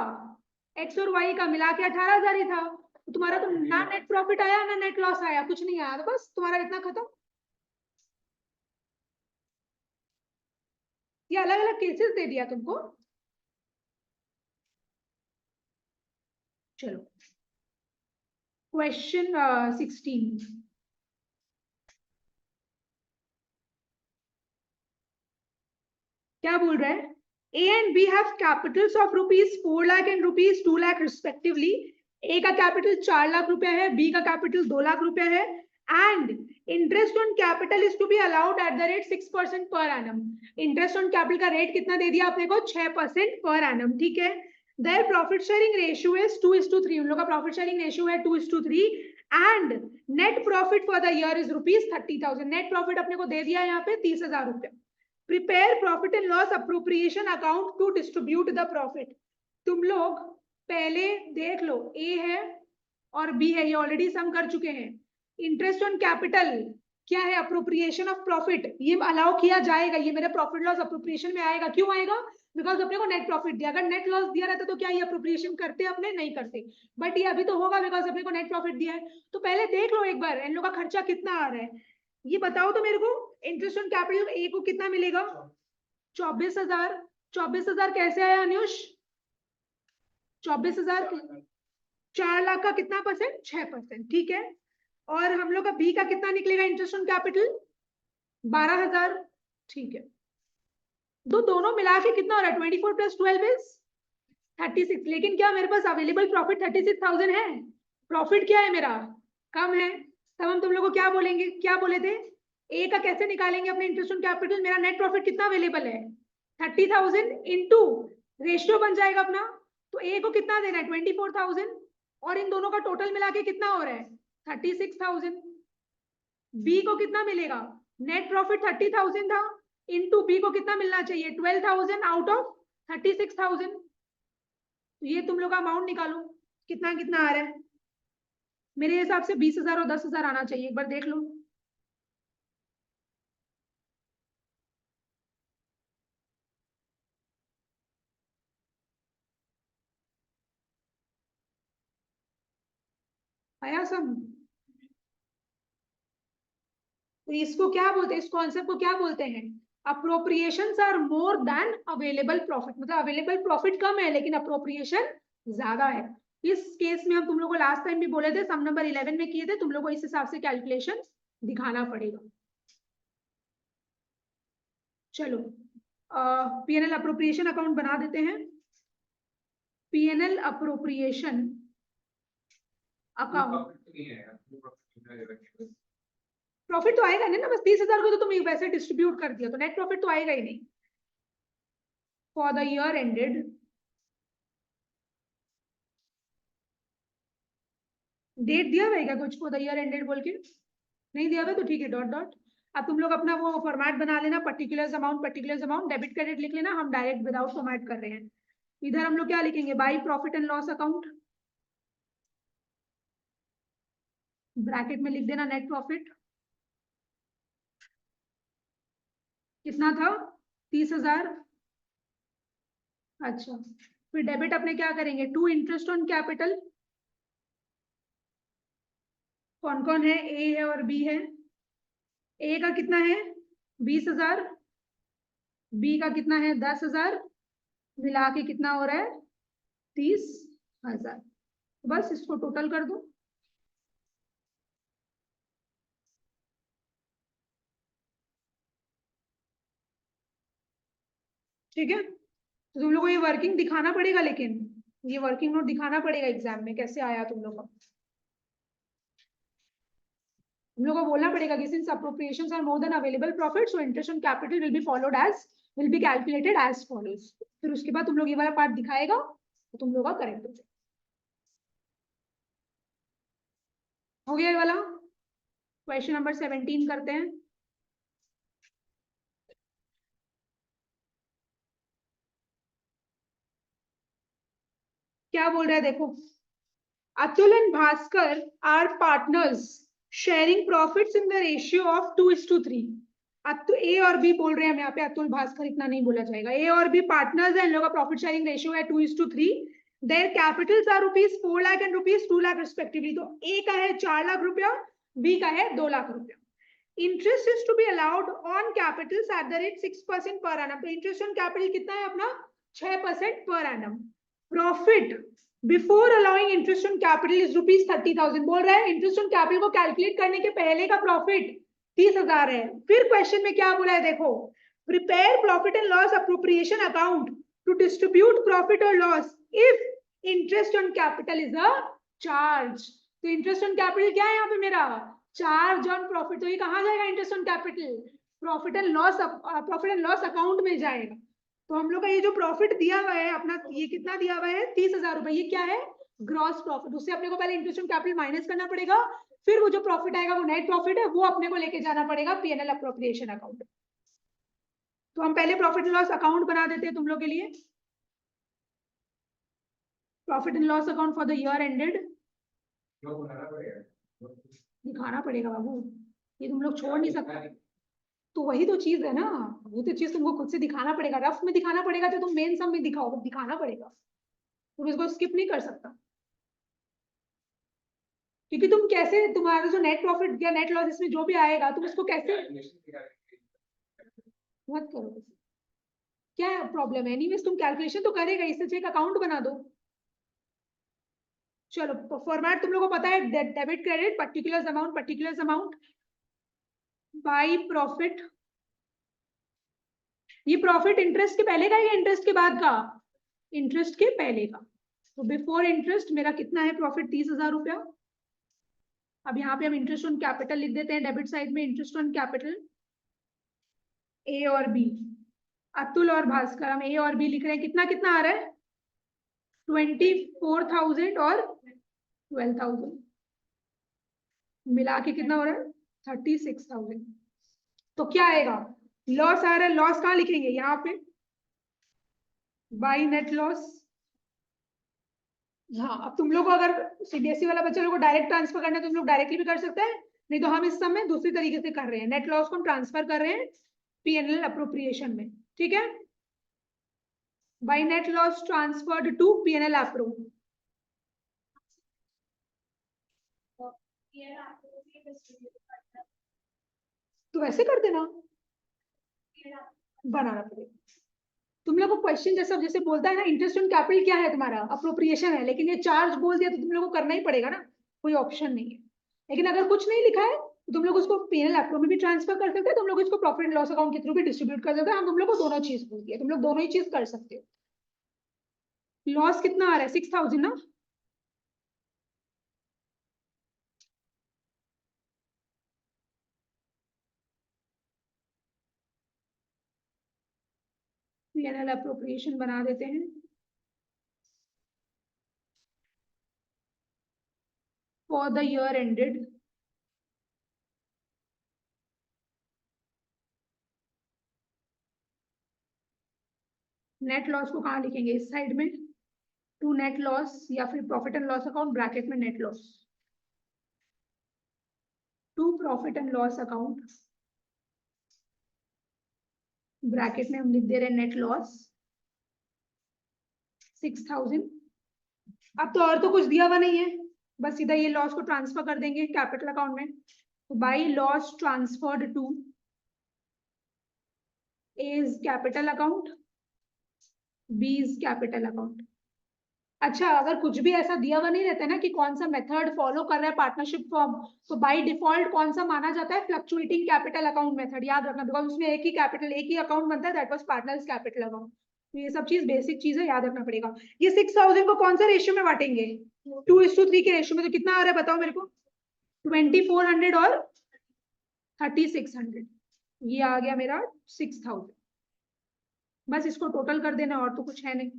एक्स और वाई का मिला के 18,000 ही था। तो तुम्हारा तो ना नेट प्रॉफिट आया ना नेट लॉस आया, कुछ नहीं आया, तो बस तुम्हारा इतना खत्म। ये अलग अलग केसेस दे दिया तुमको। चलो क्वेश्चन 16। क्या बोल रहा है, A and B have capitals of ₹4 lakh and ₹2 lakh respectively. A का कैपिटल 4 लाख रुपया है, बी का कैपिटल 2 लाख रुपया है, and interest on capital is to be allowed at the rate 6% per annum. Interest on capital का रेट कितना दे दिया आपने को, 6% पर एनम, ठीक है। Their profit sharing ratio is 2:3, उन लोग का प्रॉफिट शेयरिंग रेशियो है 2:3, and net profit for the year is ₹30,000। Net profit अपने को दे दिया यहाँ पे 30,000 रुपया। Prepare profit and loss appropriation account to distribute the profit. तुम लोग पहले देख लो, ए है और बी है, ये ऑलरेडी सम कर चुके हैं। इंटरेस्ट ऑन कैपिटल क्या है, अप्रोप्रिएशन ऑफ प्रॉफिट, ये अलाउ किया जाएगा, ये मेरे प्रॉफिट लॉस अप्रोप्रिएशन में आएगा। क्यों आएगा? बिकॉज अपने को नेट प्रॉफिट दिया, अगर नेट लॉस दिया रहता तो क्या ये अप्रोप्रिएशन करते अपने, नहीं करते, बट ये अभी तो होगा बिकॉज अपने को नेट प्रॉफिट दिया है। तो पहले देख लो एक बार इन लोग का खर्चा कितना आ रहा है, ये बताओ तो मेरे को। इंटरेस्ट ऑन कैपिटल ए को कितना मिलेगा, 24,000। 24,000 कैसे आया अनुष? 24,000 4 लाख का कितना परसेंट, 6%, ठीक है। और हम लोग का बी का कितना निकलेगा इंटरेस्ट ऑन कैपिटल, 12,000, ठीक है। दोनों मिला के कितना हो रहा है, 24 + 12 इज 36। लेकिन क्या मेरे पास अवेलेबल प्रॉफिट 36,000 है, प्रॉफिट क्या है मेरा, कम है। तब हम तुम लोग को क्या बोलेंगे, क्या बोले थे, ए का कैसे निकालेंगे अपने इंटरेस्ट ऑन कैपिटल, मेरा नेट प्रॉफिट कितना अवेलेबल है 30,000 इंटू रेशियो बन जाएगा अपना। तो ए को कितना देना है 24,000, और इन दोनों का टोटल मिला के कितना हो रहा है 36,000। बी को कितना मिलेगा, नेट प्रॉफिट 30,000 था, इंटू बी को कितना मिलना चाहिए 12,000 आउट ऑफ 36,000। तो ये तुम लोग का अमाउंट निकालो कितना कितना आ रहा है। मेरे हिसाब से 20,000 और 10,000 आना चाहिए, एक बार देख लो। आया सम? तो इसको क्या बोलते हैं, इस कॉन्सेप्ट को क्या बोलते हैं, appropriations are more than available profit. मतलब अवेलेबल प्रॉफिट कम है लेकिन अप्रोप्रिएशन ज्यादा है। इस केस में हम तुम लोग को लास्ट टाइम भी बोले थे, सम नंबर 11 में किए थे, तुम लोग को इस हिसाब से कैलकुलेशन दिखाना पड़ेगा। चलो पीएनएल अप्रोप्रिएशन अकाउंट बना देते हैं। पीएनएल अप्रोप्रिएशन अकाउंट, प्रॉफिट तो आएगा नहीं ना, बस 30,000 को तो तुम वैसे डिस्ट्रीब्यूट कर दिया, तो नेट प्रॉफिट तो आएगा ही नहीं। For the year ended, date दिया हुआ है क्या कुछ, फॉर द ईयर एंडेड बोल के नहीं दिया हुआ, तो ठीक है, डॉट डॉट। अब तुम लोग अपना वो फॉर्मेट बना लेना, पर्टिकुलर्स अमाउंट डेबिट क्रेडिट लिख लेना, हम डायरेक्ट विदाउट फॉर्मेट कर रहे हैं। इधर हम लोग क्या लिखेंगे, by profit and loss account, bracket में लिख देना नेट प्रॉफिट कितना था 30,000। अच्छा, फिर डेबिट अपने क्या करेंगे, टू इंटरेस्ट ऑन कैपिटल, कौन कौन है, ए है और बी है। ए का कितना है 20,000, बी का कितना है 10,000, मिला के कितना हो रहा है 30,000। बस इसको टोटल कर दो। ठीक है, तो तुम लोग को ये वर्किंग दिखाना पड़ेगा लेकिन ये वर्किंग नोट दिखाना पड़ेगा एग्जाम में, कैसे आया तुम लोग को। हम लोग को बोलना पड़ेगा कि since appropriations are more than available profit, so interest on capital will be calculated as follows। फिर उसके बाद तुम लोग ये वाला पार्ट दिखाएगा तो तुम लोग का करेक्ट हो जाएगा। हो गया ये वाला। क्वेश्चन नंबर 17 करते हैं। क्या बोल रहा है देखो, Atul and Bhaskar are partners sharing profits in the ratio of 2:3। A और बी बोल रहे हैं हम यहाँ पे, अतुल भास्कर इतना नहीं बोला जाएगा। ए और बी पार्टनर्स है, इन लोगों का प्रॉफिट शेयरिंग रेशियो है 2:3। Their capitals are ₹4 lakh and ₹2 lakh respectively. तो ए का है 4 लाख रुपया, बी का है 2 लाख रुपया। Interest is to be allowed on capitals at the rate 6% per annum. तो इंटरेस्ट ऑन कैपिटल कितना है अपना, 6% per annum. Profit before allowing interest on capital is ₹30,000। बोल रहा है इंटरेस्ट ऑन कैपिटल को कैलकुलेट करने के पहले का प्रॉफिट 30,000 है। फिर क्वेश्चन में क्या बोला है देखो, prepare profit and loss appropriation account to distribute profit or loss if interest on capital is a charge. तो इंटरेस्ट ऑन कैपिटल क्या है यहाँ पे मेरा, चार्ज ऑन प्रॉफिट। तो ये कहाँ जाएगा interest on capital, profit and loss account में जाएगा। तो हम लोग का ये जो प्रॉफिट दिया हुआ है अपना, ये कितना दिया हुआ है 30,000 रुपए, ये क्या है ग्रॉस प्रॉफिट। उससे अपने को पहले इंटरेस्ट ऑन कैपिटल माइनस करना पड़ेगा, फिर वो जो प्रॉफिट आएगा वो नेट प्रॉफिट है, वो अपने को लेके जाना पड़ेगा पीएनएल अप्रोप्रिएशन अकाउंट। तो हम पहले प्रॉफिट एंड लॉस अकाउंट बना देते हैं तुम लोग के लिए। Profit and loss account for the year ended दिखाना पड़ेगा बाबू, ये तुम लोग छोड़ नहीं सकते। तो वही तो चीज है ना, वो तो चीज तुमको खुद से दिखाना पड़ेगा, रफ में दिखाना पड़ेगा तो तुम मेन सम में दिखाओ, दिखाना पड़ेगा, तुम इसको स्किप नहीं कर सकता। क्योंकि तुम कैसे, तुम्हारा जो नेट प्रॉफिट या नेट लॉस इसमें जो भी आएगा तुम उसको कैसे, मत करो। क्या प्रॉब्लम है, एनीवेज तुम कैलकुलेशन तो करेगा, इससे एक अकाउंट बना दो। चलो फॉर्मेट तुम लोगों को पता है, debit credit particular amount by profit. ये प्रॉफिट इंटरेस्ट के पहले का या इंटरेस्ट के बाद का, इंटरेस्ट के पहले का। तो बिफोर इंटरेस्ट मेरा कितना है प्रॉफिट 30,000 रुपया। अब यहाँ पे हम इंटरेस्ट ऑन कैपिटल लिख देते हैं, डेबिट साइड में इंटरेस्ट ऑन कैपिटल ए और बी, अतुल और भास्कर, हम ए और बी लिख रहे हैं। कितना कितना आ रहा है 24,000 और 12,000 मिला के कितना हो रहा है 36,000। तो क्या आएगा, लॉस आ रहा है, लॉस कहाँ लिखेंगे यहाँ पे बाई नेट लॉस। हाँ अब तुम लोग को अगर सीबीएसई वाला बच्चा लोग को डायरेक्ट ट्रांसफर करना है तो तुम लोग डायरेक्टली भी कर सकते हैं, नहीं तो हम इस समय दूसरी तरीके से कर रहे हैं, नेट लॉस को हम ट्रांसफर कर रहे हैं पीएनएल अप्रोप्रिएशन में। ठीक है, by net loss transferred to PNL appro. तो वैसे कर देना, बनाना पड़ेगा। तुम लोग को क्वेश्चन जैसा जैसे बोलता है ना, इंटरेस्ट ऑन कैपिटल क्या है तुम्हारा, अप्रोप्रिएशन है, लेकिन ये चार्ज बोल दिया तो तुम लोग को करना ही पड़ेगा ना, कोई ऑप्शन नहीं है। लेकिन अगर कुछ नहीं लिखा है तो तुम लोग उसको पीएनएल अप्रो में भी ट्रांसफर कर सकते हैं, तुम लोग इसको प्रॉफिट एंड लॉस अकाउंट के थ्रू भी डिस्ट्रीब्यूट कर सकते हैं। हम तुम लोग को दोनों चीज बोल दिया, तुम लोग दोनों ही चीज कर सकते हो। लॉस कितना आ रहा है 6,000 ना, पीएनएल अप्रोप्रिएशन बना देते हैं for the year ended. Net loss को कहाँ लिखेंगे, इस साइड में टू नेट लॉस, या फिर profit and loss account bracket में net loss, to profit and loss account bracket में हम लिख दे रहे हैं नेट लॉस 6,000। अब तो और तो कुछ दिया हुआ नहीं है, बस सीधा ये लॉस को ट्रांसफर कर देंगे कैपिटल अकाउंट में। तो by loss transferred to A is capital account, B is capital account. अच्छा अगर कुछ भी ऐसा दिया हुआ नहीं रहता है ना कि कौन सा मेथड फॉलो कर रहा है पार्टनरशिप फॉर्म, तो बाय डिफॉल्ट कौन सा माना जाता है, फ्लक्चुएटिंग कैपिटल अकाउंट मेथड। याद रखना, बिकॉज उसमें एक ही कैपिटल एक ही अकाउंट बनता है, that was partners capital account. तो ये सब चीज बेसिक चीज है, याद रखना पड़ेगा। ये 6000 को कौन सा रेशियो में बांटेंगे? 2:3 के रेशियो में। तो कितना आ रहा है बताओ मेरे को? 2400 और 3600, ये आ गया मेरा 6000। बस इसको टोटल कर देना, और तो कुछ है नहीं।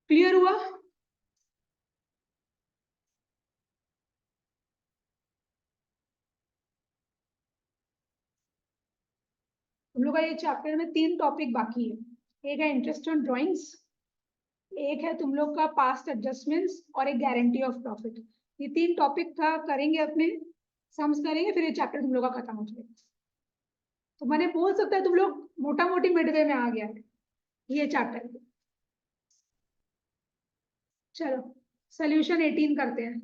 क्लियर हुआ? हम लोग का ये चैप्टर में 3 टॉपिक बाकी है। एक है इंटरेस्ट ऑन ड्राइंग्स, एक है तुम लोग का पास्ट एडजस्टमेंट्स, और एक गारंटी ऑफ प्रॉफिट। ये 3 टॉपिक था, करेंगे अपने, सम्स करेंगे, फिर ये चैप्टर तुम लोग का खत्म हो जाएगा। तो मैंने बोल सकता है तुम लोग मोटा मोटी मिडवे में आ गया है ये चैप्टर। चलो सोल्यूशन 18 करते हैं।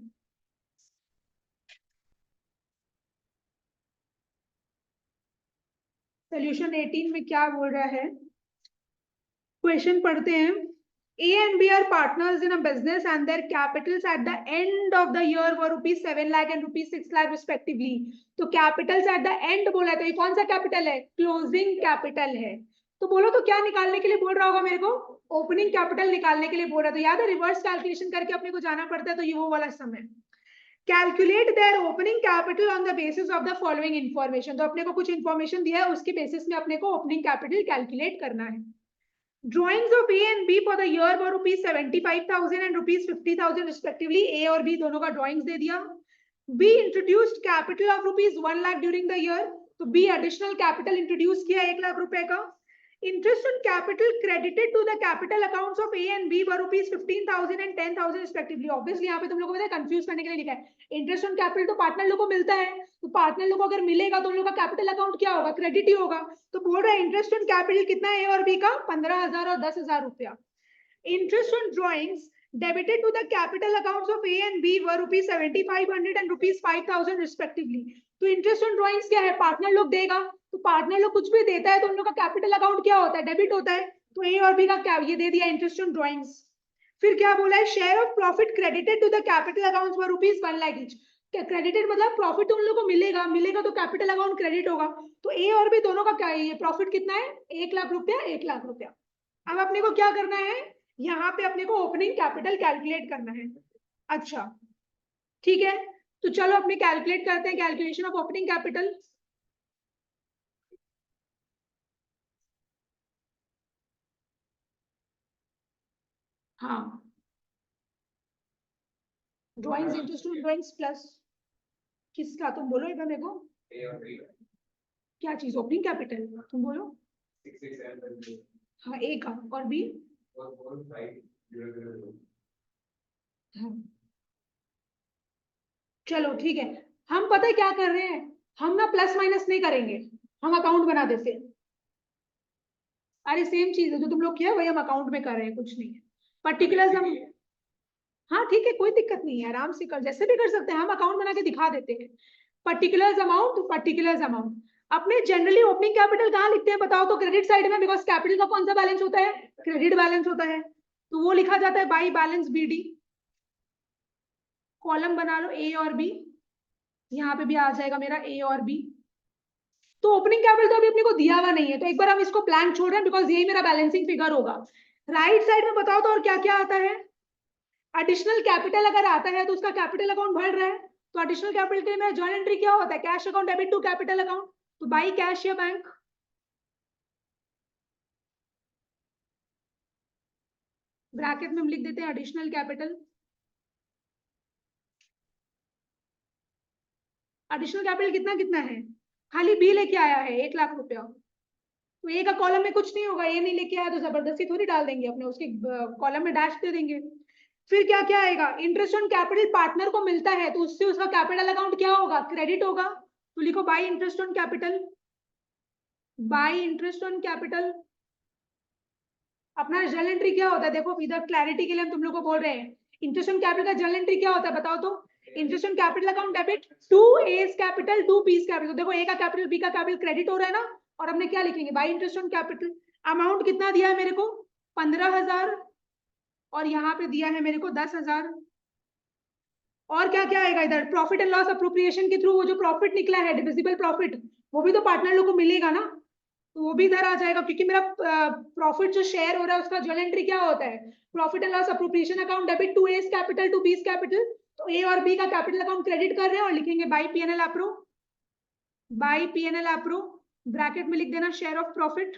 सोल्यूशन 18 में क्या बोल रहा है, क्वेश्चन पढ़ते हैं। A and B are partners in a business and their capitals at the end of the year were rupees 7 lakh and rupees 6 lakh respectively. तो capitals at the end बोला है, तो ये कौन सा कैपिटल है? क्लोजिंग कैपिटल है। तो बोलो तो क्या निकालने के लिए बोल रहा होगा मेरे को? ओपनिंग कैपिटल निकालने के लिए बोल रहा है। तो याद है रिवर्स कैलकुलेशन करके अपने को जाना पड़ता है, तो ये वो वाला समय। Calculate their opening capital on the basis of the following information. तो अपने को कुछ इन्फॉर्मेशन दिया है, उसके बेसिस में अपने को ओपनिंग कैपिटल कैलकुलेट करना है। Drawings of A and B for the year were rupees 75,000 and rupees 50,000 respectively. A और B दोनों का drawings दे दिया। B introduced capital of rupees 1 lakh during the year. तो B additional capital introduce किया 1 लाख रुपए का। Interest on capital credited to the capital accounts of A and B were rupees 15,000 and 10,000 respectively. Obviously यहाँ पे तुम लोगों को पता है कंफ्यूज करने के लिए लिखा है। इंटरेस्ट ऑन कैपिटल तो पार्टनर लोग को मिलता है, तो पार्टनर लोग को अगर मिलेगा तो उन लोग का कैपिटल अकाउंट क्या होगा? क्रेडिट ही होगा। तो बोल रहा है इंटरेस्ट ऑन कैपिटल कितना है ए और बी का? 15,000 और 10,000 रुपया। Interest on drawings debited to the capital accounts of A and B were rupees 7,500 and rupees 5,000 respectively. तो इंटरेस्ट ऑन ड्रॉइंग्स क्या है? पार्टनर लोग देगा, तो पार्टनर लोग कुछ भी देता है तो उन लोग का कैपिटल अकाउंट क्या होता है? डेबिट होता है। तो ए और बी का क्या ये दे दिया इंटरेस्ट ऑन ड्रॉइंग्स। फिर क्या बोला है? Share of profit credited to the capital accounts for rupees 1 lakh each. Credited मतलब प्रॉफिट उन लोगों को मिलेगा, मिलेगा तो कैपिटल अकाउंट क्रेडिट होगा। तो ए और बी दोनों का क्या है? ये प्रॉफिट कितना है? 1 लाख रुपया, 1 लाख रुपया। अब अपने को क्या करना है? यहाँ पे अपने को ओपनिंग कैपिटल कैलकुलेट करना है। अच्छा ठीक है, तो चलो अपने कैलकुलेट करते हैं कैलकुलेशन ऑफ ओपनिंग कैपिटल। हाँ, drawings interest on drawings plus किसका? तुम बोलो एक बार मेरे को। क्या चीज? ओपनिंग कैपिटल तुम बोलो। हाँ ए का, और बी? हाँ चलो ठीक है। हम पता है क्या कर रहे हैं, हम ना प्लस माइनस नहीं करेंगे, हम अकाउंट बना देते हैं। अरे सेम चीज है जो तुम लोग किया वही हम अकाउंट में कर रहे हैं, कुछ नहीं है पर्टिकुलर्स हम। हाँ ठीक है, कोई दिक्कत नहीं है, आराम से कर, जैसे भी कर सकते हैं, हम अकाउंट बना के दिखा देते हैं। पर्टिकुलर्स अमाउंट तो पर्टिकुलर्स अमाउंट। अपने जनरली ओपनिंग कैपिटल कहाँ लिखते हैं बताओ तो? क्रेडिट साइड में, बिकॉज कैपिटल का कौन सा बैलेंस होता है? क्रेडिट बैलेंस होता है, तो वो लिखा जाता है बाई बैलेंस BD। कॉलम बना लो ए और बी, यहाँ पे भी आ जाएगा मेरा ए और बी। तो ओपनिंग कैपिटल तो अभी अपने को दिया हुआ नहीं है, तो एक बार हम इसको ब्लैंक छोड़ रहे हैं बिकॉज यही मेरा बैलेंसिंग फिगर होगा। राइट साइड में बताओ तो और क्या क्या आता है? एडिशनल कैपिटल अगर आता है तो उसका कैपिटल अकाउंट बढ़ रहा है, तो एडिशनल कैपिटल में जॉइंट एंट्री क्या होता है? Cash account debit to capital account, तो बाई कैश या बैंक। ब्रैकेट में हम लिख देते हैं एडिशनल कैपिटल। एडिशनल कैपिटल कितना कितना है? खाली बी लेके आया है 1 लाख रुपया, तो ए का कॉलम में कुछ नहीं होगा, ए नहीं लेके आया तो जबरदस्ती थोड़ी डाल देंगे अपने, उसके कॉलम में डैश दे देंगे। फिर क्या क्या आएगा? इंटरेस्ट ऑन कैपिटल पार्टनर को मिलता है तो उससे उसका कैपिटल अकाउंट क्या होगा? क्रेडिट होगा, तो लिखो by interest on capital. By interest on capital अपना जर्नल एंट्री क्या होता है? देखो इधर क्लैरिटी के लिए हम तुम लोग को बोल रहे हैं, इंटरेस्ट ऑन कैपिटल का जर्नल एंट्री क्या होता है बताओ तो? Interest on capital account debit to A's capital to B's capital. देखो ए का कैपिटल बी का कैपिटल क्रेडिट हो रहा है ना, और हमने क्या लिखेंगे? By interest on capital. Amount कितना दिया है मेरे को? 15,000, और यहाँ पे दिया है मेरे को 10,000। और क्या क्या आएगा इधर, प्रॉफिट एंड लॉस अप्रोप्रिएशन के थ्रू वो जो प्रॉफिट निकला है डिविजिबल प्रॉफिट, वो भी तो पार्टनर लोग को मिलेगा ना, तो वो भी इधर आ जाएगा, क्योंकि मेरा प्रॉफिट जो शेयर हो रहा है उसका जर्नल एंट्री क्या होता है, profit and loss appropriation account debit to A's capital to B's capital, तो ए और बी का कैपिटल अकाउंट क्रेडिट कर रहे हैं और लिखेंगे by PNL approve, by PNL approve, bracket में लिख देना share of profit,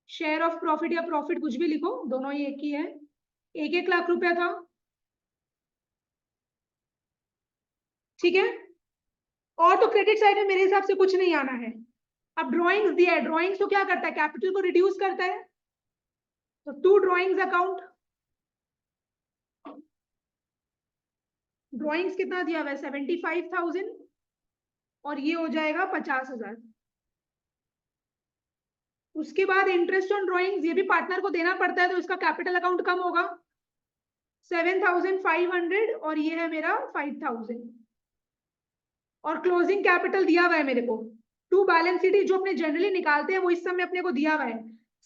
share of profit या प्रॉफिट कुछ भी लिखो, दोनों ही एक ही है, 1,00,000 रुपया था, ठीक है। और तो क्रेडिट साइड में मेरे हिसाब से कुछ नहीं आना है। अब ड्रॉइंग्स दिया है, ड्रॉइंग्स तो क्या करता है, कैपिटल को रिड्यूस करता है, तो टू ड्रॉइंग्स अकाउंट, ड्रॉइंग्स कितना दिया हुआ है 75,000 और ये हो जाएगा 50,000। उसके बाद इंटरेस्ट ऑन ड्रॉइंग्स, ये भी पार्टनर को देना पड़ता है, तो इसका कैपिटल अकाउंट कम होगा 7,500 और ये है मेरा 5,000, और क्लोजिंग कैपिटल दिया हुआ है मेरे को, टू बैलेंस शीट जो अपने जनरली निकालते हैं वो इस समय अपने को दिया हुआ है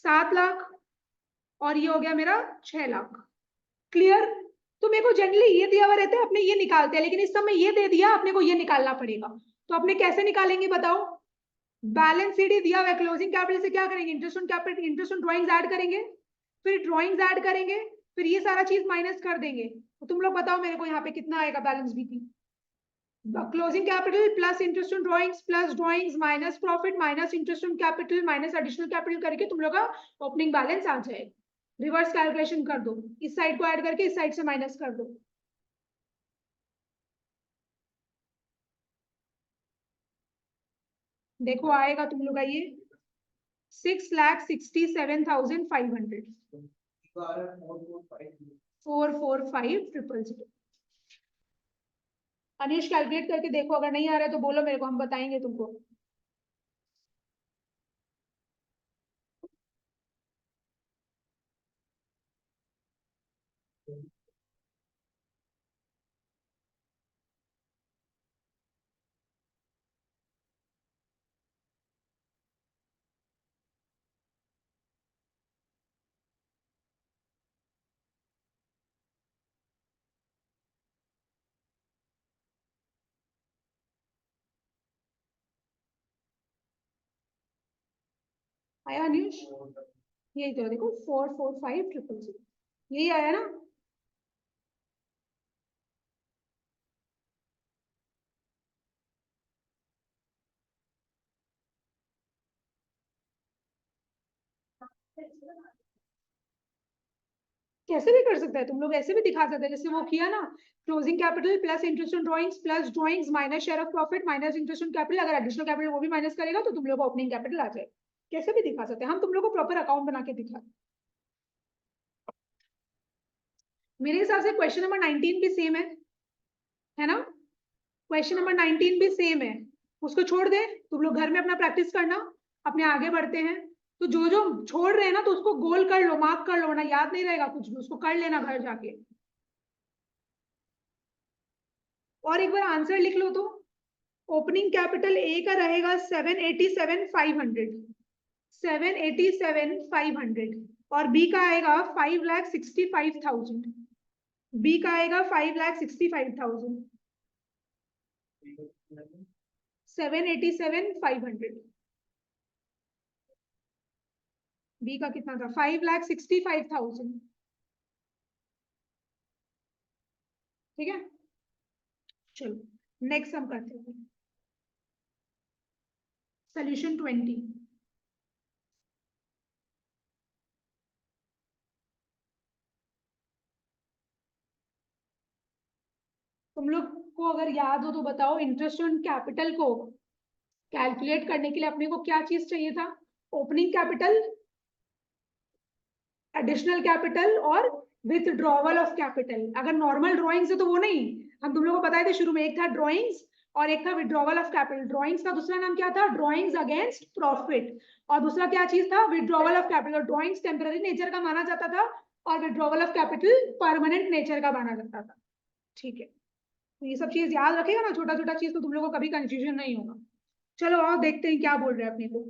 7 लाख और ये हो गया मेरा 6 लाख। क्लियर? तो मेरे को जनरली ये दिया हुआ रहता है, अपने ये निकालते हैं, लेकिन इस समय ये दे दिया, अपने को ये निकालना पड़ेगा, तो अपने कैसे निकालेंगे बताओ, बैलेंस शीट दिया हुआ है, क्लोजिंग कैपिटल से क्या करेंगे, interest on capital, interest on drawings add करेंगे, फिर ड्रॉइंग्स ऐड करेंगे, फिर ये सारा चीज माइनस कर देंगे, तो तुम लोग बताओ मेरे को यहाँ पे कितना आएगा balance BP, closing capital plus interest on drawings plus drawings minus profit minus interest on capital minus additional capital करके तुम लोग का ओपनिंग बैलेंस आ जाएगा। रिवर्स कैलकुलेशन कर दो, इस साइड को ऐड करके इस साइड से माइनस कर दो, देखो आएगा तुम लोग का ये 6,67,500, 445,000। अनिश कैलकुलेट करके देखो, अगर नहीं आ रहा है तो बोलो मेरे को, हम बताएंगे तुमको। आया अनिश? यही तो देखो 445,000, यही आया ना। कैसे भी कर सकता है, तुम लोग ऐसे भी दिखा सकते हैं जैसे वो किया ना, closing capital plus interest on drawings plus drawings minus share of profit minus interest on capital, अगर एडिशनल कैपिटल वो भी माइनस करेगा तो तुम लोग का ओपनिंग कैपिटल आ जाएगा। कैसे भी दिखा सकते हैं हम, तुम लोग को प्रॉपर अकाउंट बना के दिखा। मेरे हिसाब से क्वेश्चन नंबर 19 भी सेम है ना, क्वेश्चन नंबर 19 भी सेम है, उसको छोड़ दे, तुम लोग घर में अपना प्रैक्टिस करना, अपने आगे बढ़ते हैं। तो जो जो छोड़ रहे हैं ना तो उसको गोल कर लो, मार्क कर लो ना, याद नहीं रहेगा कुछ भी, उसको कर लेना घर जाके, और एक बार आंसर लिख लो तो। ओपनिंग कैपिटल ए का रहेगा 787,500, 787,500, और बी का आएगा 5,65,000, बी का आएगा 5,65,000, 787,500, बी का कितना था 5,65,000, ठीक है। चलो नेक्स्ट हम करते हैं सोल्यूशन 20। तुम लोग को अगर याद हो तो बताओ, इंटरेस्ट ऑन कैपिटल को कैलकुलेट करने के लिए अपने को क्या चीज चाहिए था, ओपनिंग कैपिटल, एडिशनल कैपिटल और विथड्रॉवल ऑफ कैपिटल। अगर नॉर्मल ड्रॉइंग्स है तो वो नहीं, हम तुम लोग को बताए थे शुरू में, एक था ड्रॉइंग्स और एक था विड्रॉवल ऑफ कैपिटल। ड्रॉइंग्स का दूसरा नाम क्या था, ड्रॉइंग्स अगेंस्ट प्रॉफिट, और दूसरा क्या चीज था, withdrawal of capital. Drawings temporary nature का माना जाता था और withdrawal of capital permanent nature का माना जाता था, ठीक है। तो ये सब चीज याद रखेगा ना, छोटा छोटा चीज, तो तुम लोगों को कभी कंफ्यूजन नहीं होगा। चलो आओ देखते हैं क्या बोल रहे हैं अपने को।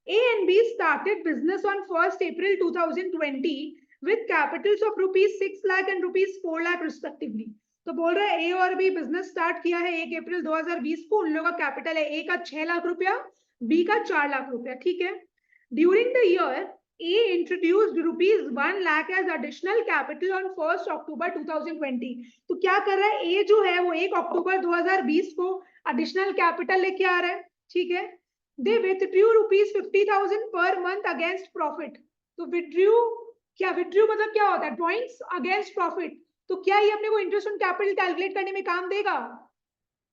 A and B started business on 1st April 2020 with capitals of rupees 6 lakh and rupees 4 lakh respectively. तो बोल रहे हैं ए और बी बिजनेस स्टार्ट किया है 1 अप्रैल 2020 को, उन लोगों का कैपिटल है ए का 6 लाख रुपया, बी का 4 लाख रुपया, ठीक है। During the year A introduced rupees 1 lakh as additional capital on 1 October 2020। तो क्या कर रहा है ए जो है वो 1 अक्टूबर 2020 को एडिशनल कैपिटल लेके आ रहा है, ठीक है। दे withdrew rupees 50,000 per month against profit. तो विथड्रू क्या, विथड्रू मतलब क्या होता है, ड्रॉइंग्स अगेंस्ट प्रॉफिट। तो क्या ये अपने को इंटरेस्ट ऑन कैपिटल कैलकुलेट करने में काम देगा?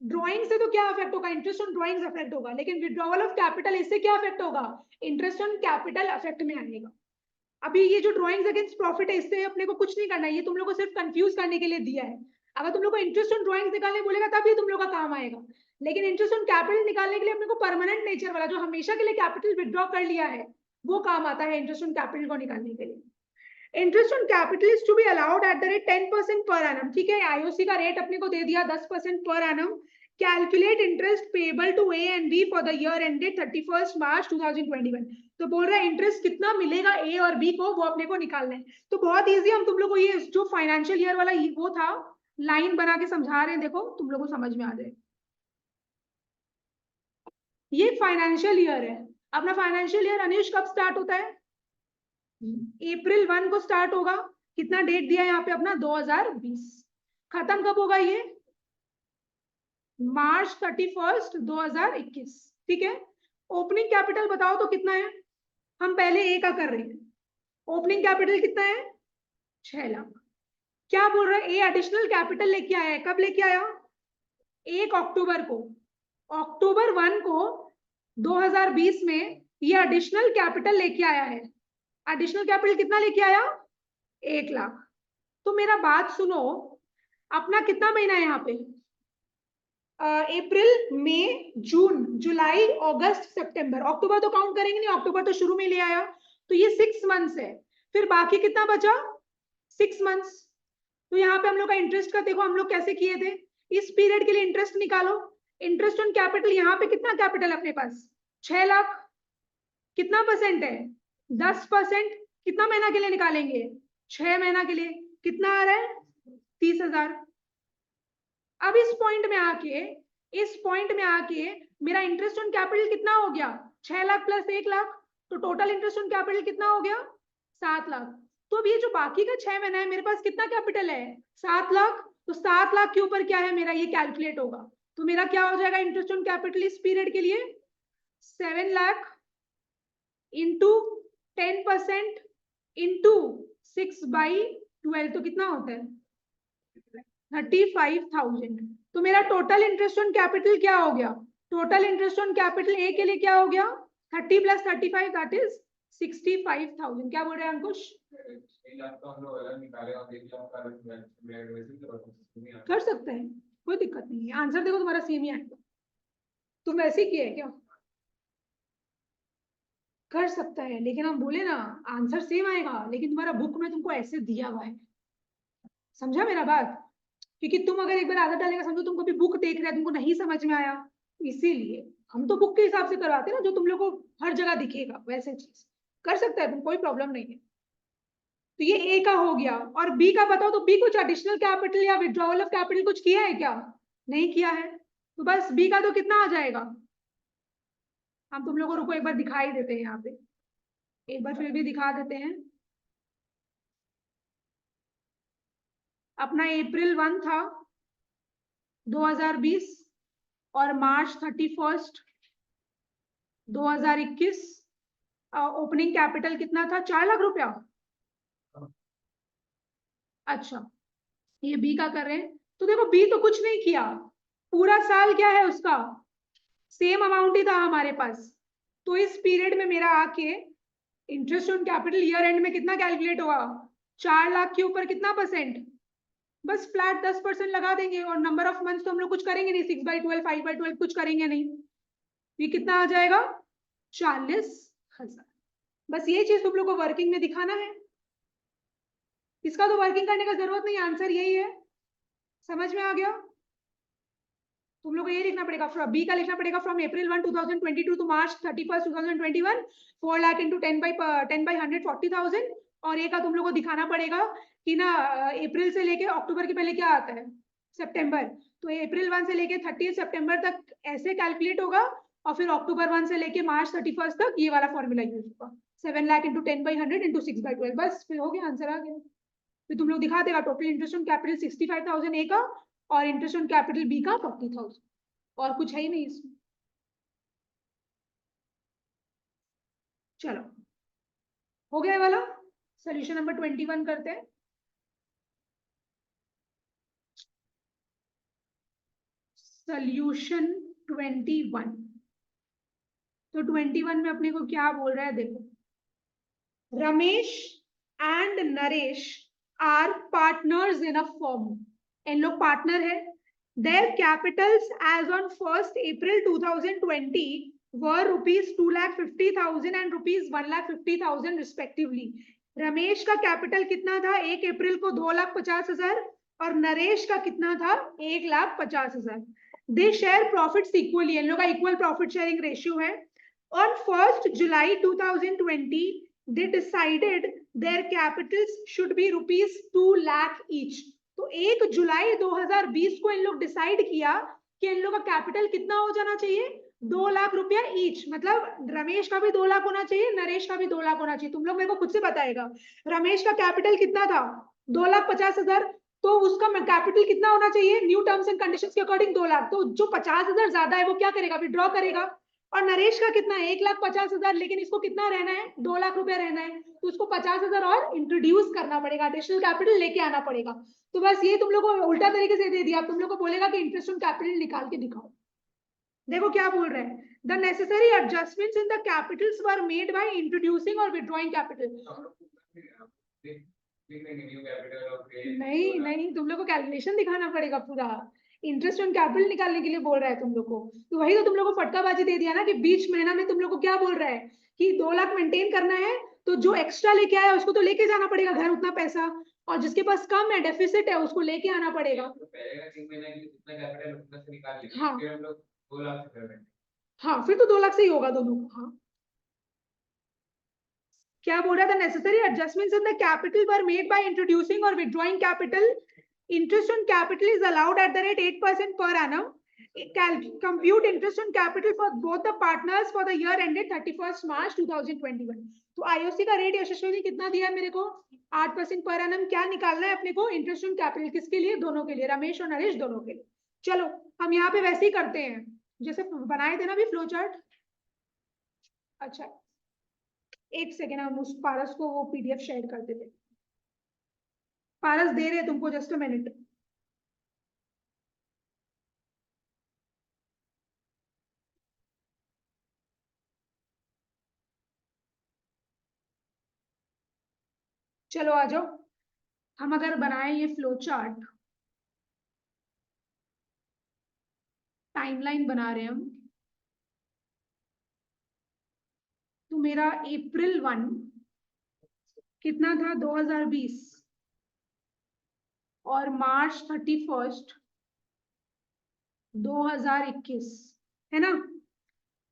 ड्रॉइंग से तो क्या अफेक्ट होगा, इंटरेस्ट ऑन ड्रॉइंग्स अफेक्ट होगा, लेकिन विड्रॉवल ऑफ कैपिटल इससे क्या अफेक्ट होगा, इंटरेस्ट ऑन कैपिटल अफेक्ट में आएगा। अभी ये जो ड्रॉइंग्स अगेंस्ट प्रॉफिट है इससे अपने को कुछ नहीं करना है, ये तुम लोग को सिर्फ कंफ्यूज करने के लिए दिया है। अगर तुम लोग को इंटरेस्ट ऑन ड्रॉइंग्स निकालने बोलेगा तब ये तुम लोग का काम आएगा, लेकिन इंटरेस्ट ऑन कैपिटल निकालने के लिए अपने को परमानेंट नेचर वाला जो हमेशा के लिए कैपिटल विड्रॉ कर लिया है वो काम आता है इंटरेस्ट ऑन कैपिटल को निकालने के लिए। Interest on capital is to be allowed at the rate 10% per annum, ठीक है। आईओसी का रेट अपने को दे दिया 10% per annum. Calculate interest payable to A and B for the year ended 31 March 2021। तो बोल रहा है इंटरेस्ट कितना मिलेगा ए और बी को वो अपने को निकालना है। तो बहुत इजी, हम तुम लोग को ये जो फाइनेंशियल ईयर वाला वो था लाइन बना के समझा रहे हैं, देखो तुम लोग को समझ में आ जाए। ये फाइनेंशियल ईयर है अपना। फाइनेंशियल ईयर अनिश कब स्टार्ट होता है? अप्रैल 1 को स्टार्ट होगा। कितना डेट दिया है यहाँ पे अपना 2020। खत्म कब होगा ये? मार्च 31 2021, ठीक है। ओपनिंग कैपिटल बताओ तो कितना है? हम पहले ए का कर रहे हैं। ओपनिंग कैपिटल कितना है? 6 लाख। क्या बोल रहा है, ए एडिशनल कैपिटल लेके आया है। कब लेके आया? 1 अक्टूबर को। अक्टूबर 1 को 2020 में ये एडिशनल कैपिटल लेके आया है। एडिशनल कैपिटल कितना लेके आया? 1 लाख। तो मेरा बात सुनो, अपना कितना महीना है यहाँ पे? अप्रैल, मई, जून, जुलाई, अगस्त, सितंबर। अक्टूबर तो काउंट करेंगे नहीं, अक्टूबर तो शुरू में ले आया। तो ये 6 मंथ्स है। फिर बाकी कितना बचा? 6 मंथ्स। तो यहाँ पे हम लोग का इंटरेस्ट का देखो हम लोग कैसे किए थे। इस पीरियड के लिए इंटरेस्ट निकालो। इंटरेस्ट ऑन कैपिटल, यहाँ पे कितना कैपिटल अपने पास? 6 लाख। कितना परसेंट है? 10%। कितना महीना के लिए निकालेंगे? 6 महीना के लिए। कितना आ रहा है? 30,000। अब इस पॉइंट में आके मेरा इंटरेस्ट ऑन कैपिटल कितना हो गया? 6 लाख प्लस 1 लाख। तो टोटल इंटरेस्ट ऑन कैपिटल कितना हो गया? 7 लाख। तो अब ये जो बाकी का 6 महीना है मेरे पास कितना कैपिटल है? 7 लाख। तो 7 लाख के ऊपर क्या है मेरा, ये कैलकुलेट होगा। तो मेरा क्या हो जाएगा इंटरेस्ट ऑन कैपिटल इस पीरियड के लिए? 7 लाख इंटू 10% इंटू 6/12। तो कितना होता है? 35,000। तो मेरा टोटल इंटरेस्ट ऑन कैपिटल क्या हो गया? Total interest on capital A के लिए क्या हो गया? 30 + 35 दैट इज 65,000। क्या बोल रहे हैं अंकुश? कर सकते हैं, कोई दिक्कत नहीं है। आंसर देखो तुम्हारा सेम ही आएगा। तुम वैसे ही किए क्या? कर सकता है, लेकिन हम बोले ना आंसर सेम आएगा, लेकिन तुम्हारा बुक में तुमको ऐसे दिया हुआ है। समझा मेरा बात? क्योंकि तुम अगर एक बार आदत डालेगा, समझो तुम कभी बुक देख रहे हो तुमको नहीं समझ में आया, इसीलिए हम तो बुक के हिसाब से करवाते हैं ना, जो तुम लोग को हर जगह दिखेगा वैसे चीज कर सकता है तुम, कोई प्रॉब्लम नहीं है। तो ये ए का हो गया। और बी का बताओ, तो बी कुछ एडिशनल कैपिटल या विड्रॉवल ऑफ कैपिटल कुछ किया है क्या? नहीं किया है। तो बस बी का तो कितना आ जाएगा? हम तुम लोगों को एक बार दिखाई देते हैं यहाँ पे, एक बार फिर भी दिखा देते हैं। अपना अप्रैल 1 था 2020 और मार्च 31 2021 ओपनिंग कैपिटल कितना था? 4 लाख रुपया। अच्छा, ये बी का कर रहे हैं। तो देखो बी तो कुछ नहीं किया, पूरा साल क्या है उसका सेम अमाउंट ही था हमारे पास। तो इस पीरियड में मेरा आके interest on capital year and में कितना कैलकुलेट होगा? 4 लाख के ऊपर कितना परसेंट? बस फ्लैट 10% लगा देंगे। और नंबर ऑफ मंथ्स तो हम लोग कुछ करेंगे नहीं, 6/12 5/12 कुछ करेंगे नहीं। ये कितना आ जाएगा? 40,000। बस ये चीज तुम लोग को वर्किंग में दिखाना है, इसका तो वर्किंग करने का जरूरत नहीं, आंसर यही है। समझ में आ गया? तुम लोग को ये लिखना पड़ेगा, बी का लिखना पड़ेगा from April 1 2022 to March 31 2021 4 lakh into 10/100 40,000 और ए का तुम लोग को दिखाना पड़ेगा कि ना अप्रैल से लेके अक्टूबर के पहले क्या आता है, सितंबर। तो अप्रैल 1 से लेके 30 सितंबर तक ऐसे कैलकुलेट होगा, और फिर अक्टूबर 1 से लेके मार्च 31 तक ये वाला फॉर्मूला यूज होगा, 7 लाख इंटू 10/100 इंटू 6/12। बस फिर हो गया, आंसर आ गया। फिर तुम लोग दिखा देगा टोटल इंटरेस्ट ऑन कैपिटल 65,000 ए का और इंटरेस्ट ऑन कैपिटल बी का 40,000, और कुछ है ही नहीं इसमें। चलो हो गया वाला। सोल्यूशन नंबर 21 करते हैं। सोल्यूशन 21। तो 21 में अपने को क्या बोल रहा है, देखो, Ramesh and Naresh are partners in a firm. इन लोग पार्टनर है। Their capitals as on 1 April 2020 were rupees 2,50,000 and rupees 1,50,000 respectively. Ramesh का कैपिटल कितना था 1 अप्रैल को 2,50,000 और नरेश का कितना था 1,50,000। दे शेयर प्रॉफिट्स इक्वली, इन लोग का इक्वल प्रॉफिट शेयरिंग रेशियो है। On 1st July 2020 they decided their capitals should be rupees 2 lakh each. तो 1 जुलाई 2020 को इन लोग डिसाइड किया कि इन लोग का कैपिटल कितना हो जाना चाहिए, 2 लाख रुपया ईच। मतलब रमेश का भी 2 लाख होना चाहिए, नरेश का भी 2 लाख होना चाहिए। तुम लोग मेरे को खुद से बताएगा, रमेश का कैपिटल कितना था 2,50,000, तो उसका कैपिटल कितना होना चाहिए न्यू टर्म्स एंड कंडीशंस के अकॉर्डिंग 2 लाख। तो जो 50,000 ज्यादा है वो क्या करेगा, विड्रॉ करेगा। और नरेश का कितना है 1,50,000, लेकिन इसको कितना रहना है 2 लाख रुपया रहना है, तो उसको 50,000 और इंट्रोड्यूस करना पड़ेगा, एडिशनल कैपिटल लेके आना पड़ेगा। तो बस ये तुम लोग को उल्टा तरीके से दे दिया। तुम लोग को बोलेगा कि इंटरेस्ट ऑन कैपिटल निकाल के दिखाओ। देखो क्या बोल रहे हैं, the necessary adjustments in the Capitals were made by introducing or withdrawing capital. नहीं नहीं, तुम लोग को कैलकुलेशन दिखाना पड़ेगा पूरा। इंटरेस्ट ऑन कैपिटल निकालने के लिए बोल रहा है तुम लोग को। तो वही तो तुम लोग को फटकाबाजी दे दिया ना कि बीच महीना में तुम लोग को क्या बोल रहा है कि 2 लाख मेंटेन करना है, तो जो एक्स्ट्रा लेके आया उसको तो लेके जाना पड़ेगा घर उतना पैसा, और जिसके पास कम है डेफिसिट है उसको लेके आना पड़ेगा। हाँ हाँ, फिर तो 2 लाख से ही होगा दोनों को। हाँ, क्या बोल रहा था, necessary adjustments in the capital were made by introducing or withdrawing capital. Interest on capital is allowed at the rate 8% per annum. Compute interest on capital for both the partners for the year ended 31st March 2021. तो IOC का rate यशस्वी ने कितना दिया है मेरे को 8% per annum. क्या निकालना है अपने को, इंटरेस्ट ऑन कैपिटल, किसके लिए, दोनों के लिए, रमेश और नरेश दोनों के लिए। चलो हम यहाँ पे वैसे ही करते हैं जैसे बनाए थे ना भी फ्लो चार्ट। अच्छा एक सेकेंड, हम उस पारस को वो पीडीएफ शेयर कर देते। पारस दे रहे तुमको, जस्ट अ मिनट। चलो आ जाओ, हम अगर बनाए ये फ्लो चार्ट, टाइमलाइन बना रहे हैं हम, तो मेरा अप्रैल 1 कितना था 2020 और मार्च 31 2021 है ना,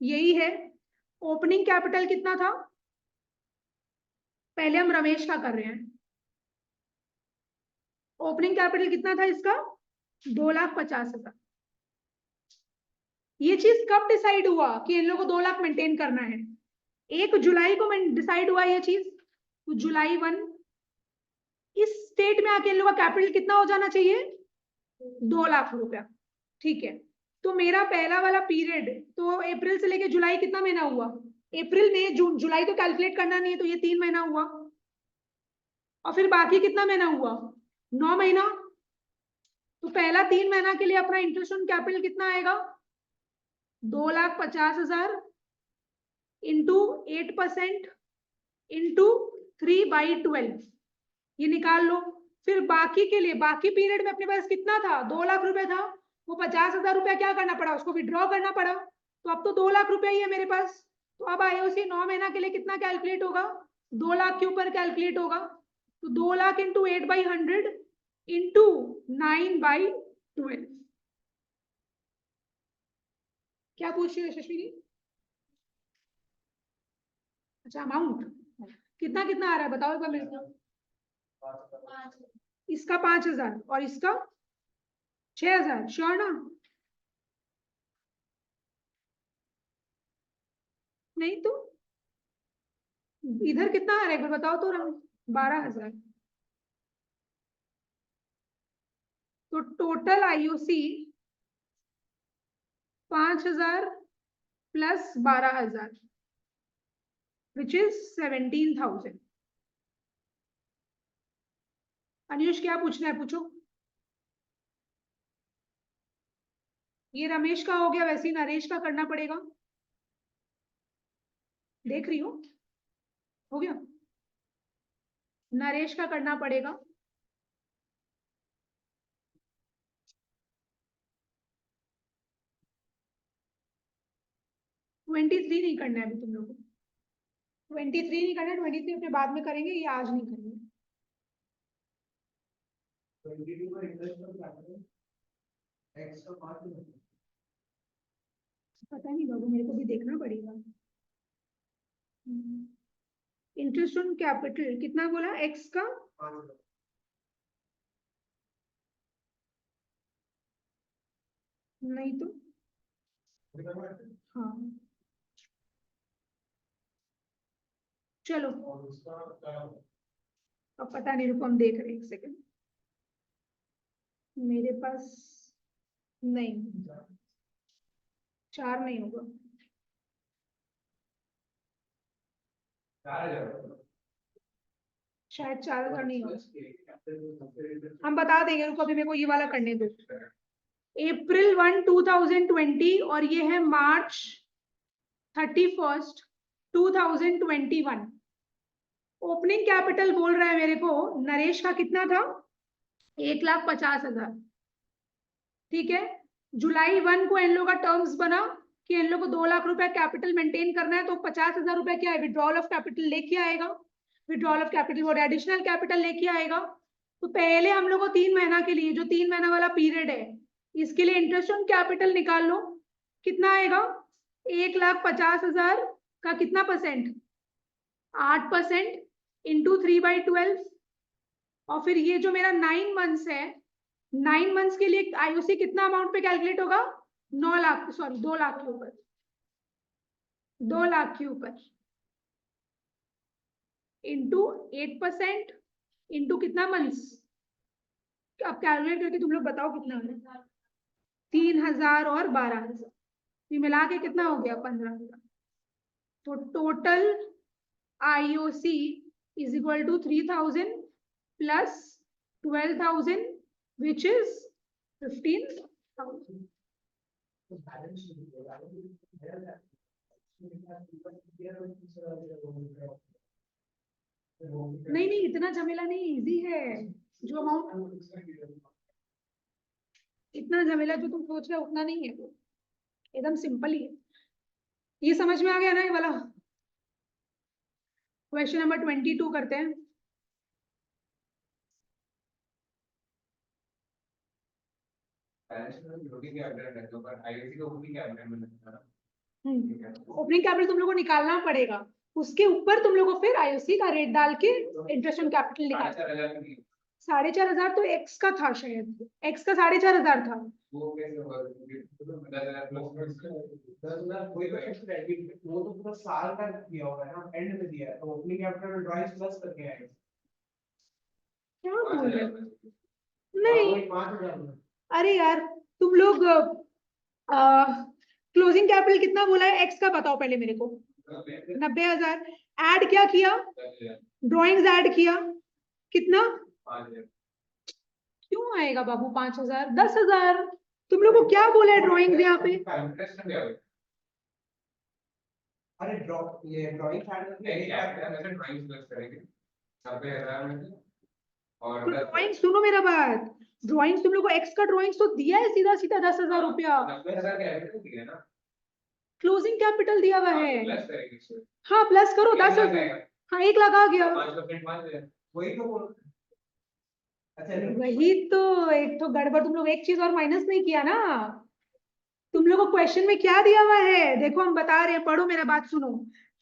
यही है। ओपनिंग कैपिटल कितना था, पहले हम रमेश का कर रहे हैं। ओपनिंग कैपिटल कितना था इसका 2,50,000। ये चीज कब डिसाइड हुआ कि इन लोगों को 2 लाख मेंटेन करना है, 1 जुलाई को डिसाइड हुआ ये चीज। तो जुलाई 1 इस स्टेट में आके इन लोगों का कैपिटल कितना हो जाना चाहिए 2 लाख रुपया। ठीक है, तो मेरा पहला वाला पीरियड तो अप्रैल से लेके जुलाई कितना महीना हुआ, अप्रैल मई जून जुलाई तो कैलकुलेट करना नहीं है, तो ये 3 महीना हुआ। और फिर बाकी कितना महीना हुआ 9 महीना। तो पहला 3 महीना के लिए अपना इंटरेस्ट ऑन कैपिटल कितना आएगा 2,50,000 इंटू 8% इंटू 3/12, ये निकाल लो। फिर बाकी के लिए, बाकी पीरियड में अपने पास कितना था 2 लाख रुपए था, वो 50,000 रुपया क्या करना पड़ा, उसको विड्रॉ करना पड़ा। तो अब तो 2 लाख रुपया ही है मेरे पास। तो अब आईओसी 9 महीना के लिए कितना कैलकुलेट होगा 2 लाख के ऊपर कैलकुलेट होगा। तो 2 लाख इंटू 8/100 इंटू 9/12। क्या पूछ रही हो यशस्वी जी? अच्छा अमाउंट, कितना कितना आ रहा है बताओ एक बार मेरे को। इसका 5,000 और इसका 6,000, श्योर ना? नहीं तो इधर कितना आ रहा है एक बार बताओ तो। 12,000। तो total IOC 5,000 plus 12,000 which is 17,000। Anush क्या पूछना है पूछो। ये रमेश का हो गया, वैसे ही नरेश का करना पड़ेगा। देख रही हो गया। नरेश का करना पड़ेगा। ट्वेंटी थ्री नहीं करना है अभी तुम लोग को। 23 नहीं करना है, 23 अपने बाद में करेंगे, ये आज नहीं करेंगे। 22 का इंटरेस्ट का क्या है? x का 5 पता नहीं बाबू, मेरे को भी देखना पड़ेगा। इंटरेस्ट ऑन कैपिटल कितना बोला x का? 5 नहीं तो हाँ चलो, और उसका अब पता नहीं, रुको हम देख रहे हैं एक सेकंड। मेरे पास नहीं, 4 नहीं होगा। 4,000 शायद 4,000 नहीं होगा। हम बता देंगे, रुको अभी मेरे को ये वाला करने दो। April 1, 2020 और ये है March 31, 2021। ओपनिंग कैपिटल बोल रहा है मेरे को नरेश का कितना था? 1,50,000। ठीक है। जुलाई 1 को इन लोग का टर्म्स बना कि इन लोग को 2 लाख रुपए कैपिटल मेंटेन करना है, तो 50,000 रुपए क्या है, विड्रॉल ऑफ कैपिटल लेके आएगा। विड्रॉल ऑफ कैपिटल और एडिशनल कैपिटल लेके आएगा। तो पहले हम लोग को 3 महीना के लिए, जो 3 महीना वाला पीरियड है, इसके लिए इंटरेस्ट ऑन कैपिटल निकाल लो। कितना आएगा? 1,50,000 का कितना परसेंट? 8% इंटू 3/12। और फिर ये जो मेरा 9 मंथ्स है, 9 मंथ्स के लिए आईओसी कितना अमाउंट पे कैलकुलेट होगा? 9 लाख, सॉरी 2 लाख के ऊपर, 2 लाख के ऊपर इंटू 8% इंटू कितना मंथ्स? अब कैलकुलेट करके तुम लोग बताओ कितना है। 3,000 और 12,000 ये मिला के कितना हो गया? 15,000। तो total IOC is equal to 3,000 plus 12,000 which is 15,000। नहीं नहीं, इतना झमेला नहीं, इजी है। जो अमाउंट, इतना झमेला जो तुम सोच रहे हो उतना नहीं है, एकदम सिंपल ही है। ये समझ में आ गया ना ये वाला? क्वेश्चन नंबर 22 करते हैं। ओपनिंग कैपिटल तुम लोग को निकालना पड़ेगा, उसके ऊपर तुम लोग को फिर आईओसी का रेट डाल के इंटरेस्ट ऑन कैपिटल निकाल। 4,500 तो एक्स का था, शायद एक्स का 4,500 था। वो तो पूरा साल का दिया होगा ना, एंड में दिया है, तो ओपनिंग कैपिटल ड्राइंग प्लस करके आएगा। क्या बोल रहे हो? नहीं अरे यार, तुम लोग क्लोजिंग कैपिटल कितना बोला है एक्स का? बताओ पहले मेरे को। 90,000। ऐड क्या किया? ड्राइंग्स ऐड किया, कितना? क्यों आएगा बाबू 5,000? 10,000। तुम लोग को क्या बोला है ड्राइंग्स यहाँ पे? अरे ये ड्राइंग तो ड्राइंग सुनो मेरा बात, ड्राइंग्स तुम लोग को एक्स का ड्राइंग्स तो दिया है सीधा सीधा 10,000 रुपया। क्लोजिंग कैपिटल दिया हुआ है। हाँ प्लस करो 10,000। हाँ 1 लाख आ गया। वही तो बोल। वही तो, एक तो गड़बड़, तुम लोग एक चीज और माइनस नहीं किया ना। तुम लोग को क्वेश्चन में क्या दिया हुआ है देखो, हम बता रहे हैं, पढ़ो मेरा बात सुनो।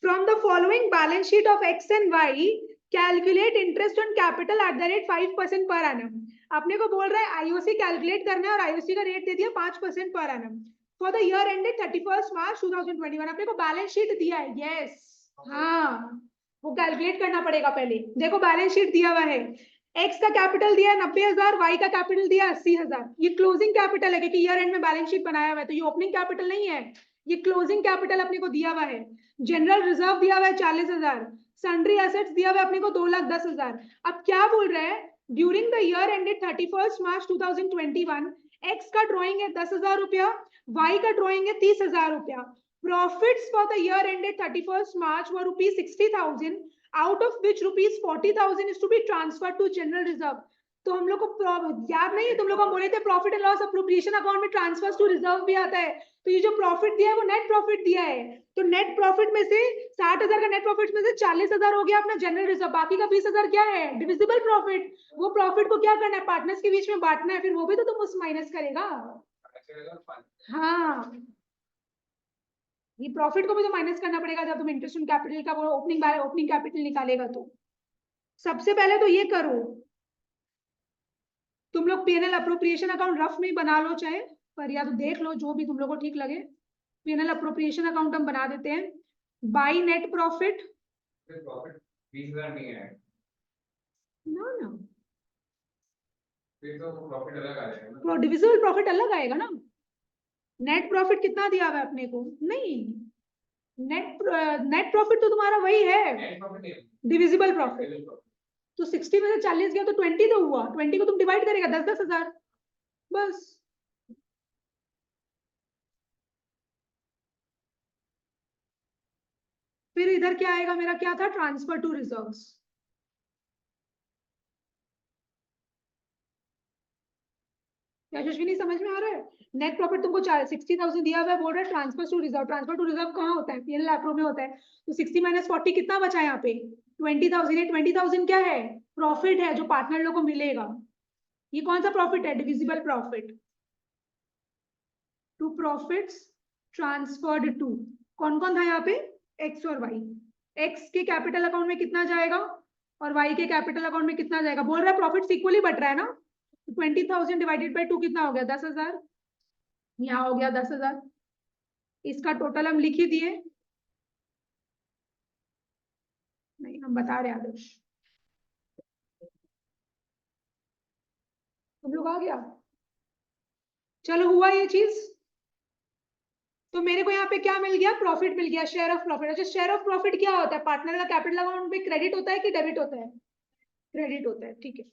From the following balance sheet of X and Y calculate interest on capital at the rate 5% per annum. अपने को बोल रहा है आईओसी कैलकुलेट करना है और आईओसी का रेट दे दिया 5% per annum for the year ended 31 March 2021। अपने को बैलेंस शीट दिया है, यस हाँ, वो कैलकुलेट करना पड़ेगा पहले। देखो बैलेंस शीट दिया हुआ है, एक्स का कैपिटल दिया है 90,000, वाई का कैपिटल दिया 80,000। ये क्लोजिंग कैपिटल है क्योंकि ईयर एंड में बैलेंस शीट बनाया हुआ है, तो ये ओपनिंग कैपिटल नहीं है, ये क्लोजिंग कैपिटल अपने को दिया हुआ है। जनरल रिजर्व दिया हुआ है 40,000, सन्ड्री एसेट्स दिया हुआ है अपने को 2,10,000। अब क्या बोल रहे हैं, during the year ended 31 March 2021 x का ड्रॉइंग है 10,000 रुपया, वाई का ड्रॉइंग है 30,000 रुपया। Profits for the year ended 31 March were rupees 60,000, out of which rupees 40,000 is to be transferred to general reserve। तो हम लोग को याद नहीं है, तुम लोग हम बोले थे profit and loss appropriation account में ट्रांसफर टू रिजर्व भी आता है। तो ये जो प्रॉफिट दिया है वो नेट प्रॉफिट दिया है, तो नेट प्रॉफिट में से 60,000 का नेट प्रॉफिट में से 40,000 हो गया अपना जनरल रिजर्व, बाकी का 20,000 क्या है, डिविजिबल प्रॉफिट। वो प्रॉफिट को क्या करना है, पार्टनर्स के बीच में बांटना है, फिर वो भी तो तुम उस माइनस करेगा। हाँ, ये प्रॉफिट को भी तो माइनस करना पड़ेगा जब तुम इंटरेस्ट ऑन कैपिटल का वो ओपनिंग कैपिटल निकालेगा। तो सबसे पहले तो ये करो, तुम लोग पीएनएल अप्रोप्रिएशन अकाउंट रफ में बना लो चाहे, पर या तो देख लो जो भी तुम लोग को ठीक लगे। पीएनएल अप्रोप्रिएशन अकाउंट हम बना देते हैं। बाई नेट प्रॉफिट, प्रॉफिट 20,000 नहीं है ना ना, फिर तो प्रॉफिट अलग आ जाएगा ना, डिविजिबल प्रॉफिट अलग आएगा ना। नेट प्रॉफिट कितना दिया हुआ है अपने को, नहीं नेट प्रॉफिट तो तुम्हारा वही है, डिविजिबल प्रॉफिट। तो 60 में से 40 गया तो 20 तो हुआ, 20 को तुम डिवाइड करेगा 10,000 बस। फिर इधर क्या आएगा, मेरा क्या था, ट्रांसफर टू रिजर्व्स। क्या यशस्विनी समझ में आ रहा है? नेट प्रॉफिट तुमको 60,000 दिया हुआ है, बोल रहा है transfer to reserve. Transfer to reserve कहाँ होता है, पीएनएल अकाउंट में होता है। तो 60 माइनस 40 कितना बचा यहाँ पे, 20,000। ये 20,000 क्या है, प्रॉफिट है जो पार्टनर लोगों को मिलेगा। ये कौन सा प्रॉफिट है, divisible profit. To profits transferred to, कौन कौन था यहाँ पे, एक्स और वाई। एक्स के कैपिटल अकाउंट में कितना जाएगा और वाई के कैपिटल अकाउंट में कितना जाएगा। बोल रहा है प्रॉफिट इक्वली बट रहा है ना, 20,000 डिवाइडेड बाई 2 कितना हो गया, 10,000। यहाँ हो गया 10,000, इसका टोटल हम लिख ही दिए, नहीं हम बता रहे आदर्श, तुम लोग आ गया। चलो हुआ ये चीज, तो मेरे को यहाँ पे क्या मिल गया, प्रॉफिट मिल गया, शेयर ऑफ प्रॉफिट। अच्छा शेयर ऑफ प्रॉफिट क्या होता है, पार्टनर का कैपिटल अकाउंट में क्रेडिट होता है कि डेबिट होता है, क्रेडिट होता है, ठीक है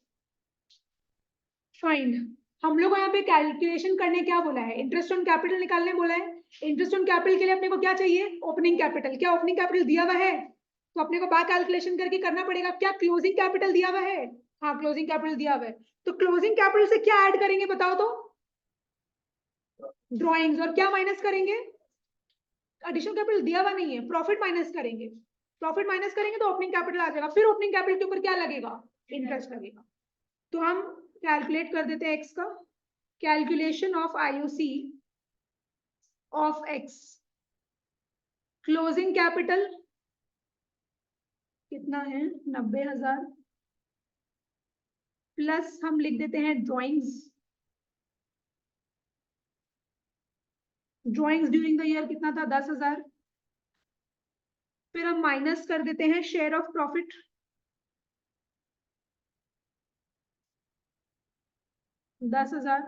फाइन। हम लोग को यहाँ पे कैलकुलेशन करने क्या बोला है, इंटरेस्ट ऑन कैपिटल निकालने बोला है। इंटरेस्ट ऑन कैपिटल के लिए अपने को क्या चाहिए, ओपनिंग कैपिटल। क्या ओपनिंग कैपिटल दिया हुआ है, तो अपने को बैक कैलकुलेशन करके करना पड़ेगा। क्या क्लोजिंग कैपिटल दिया हुआ है, हाँ क्लोजिंग कैपिटल दिया हुआ है। तो क्लोजिंग कैपिटल से क्या ऐड करेंगे बताओ तो, ड्रॉइंग्स, और क्या माइनस करेंगे, एडिशनल कैपिटल दिया हुआ नहीं है, प्रॉफिट माइनस करेंगे। प्रॉफिट माइनस करेंगे तो ओपनिंग कैपिटल आ जाएगा, फिर ओपनिंग कैपिटल के ऊपर क्या लगेगा, इंटरेस्ट लगेगा। तो हम कैलकुलेट कर देते हैं एक्स का, calculation of IOC of x. Closing capital कितना है, 90,000 प्लस हम लिख देते हैं drawings. Drawings during the year कितना था, 10,000। फिर हम माइनस कर देते हैं शेयर ऑफ प्रॉफिट, 10,000।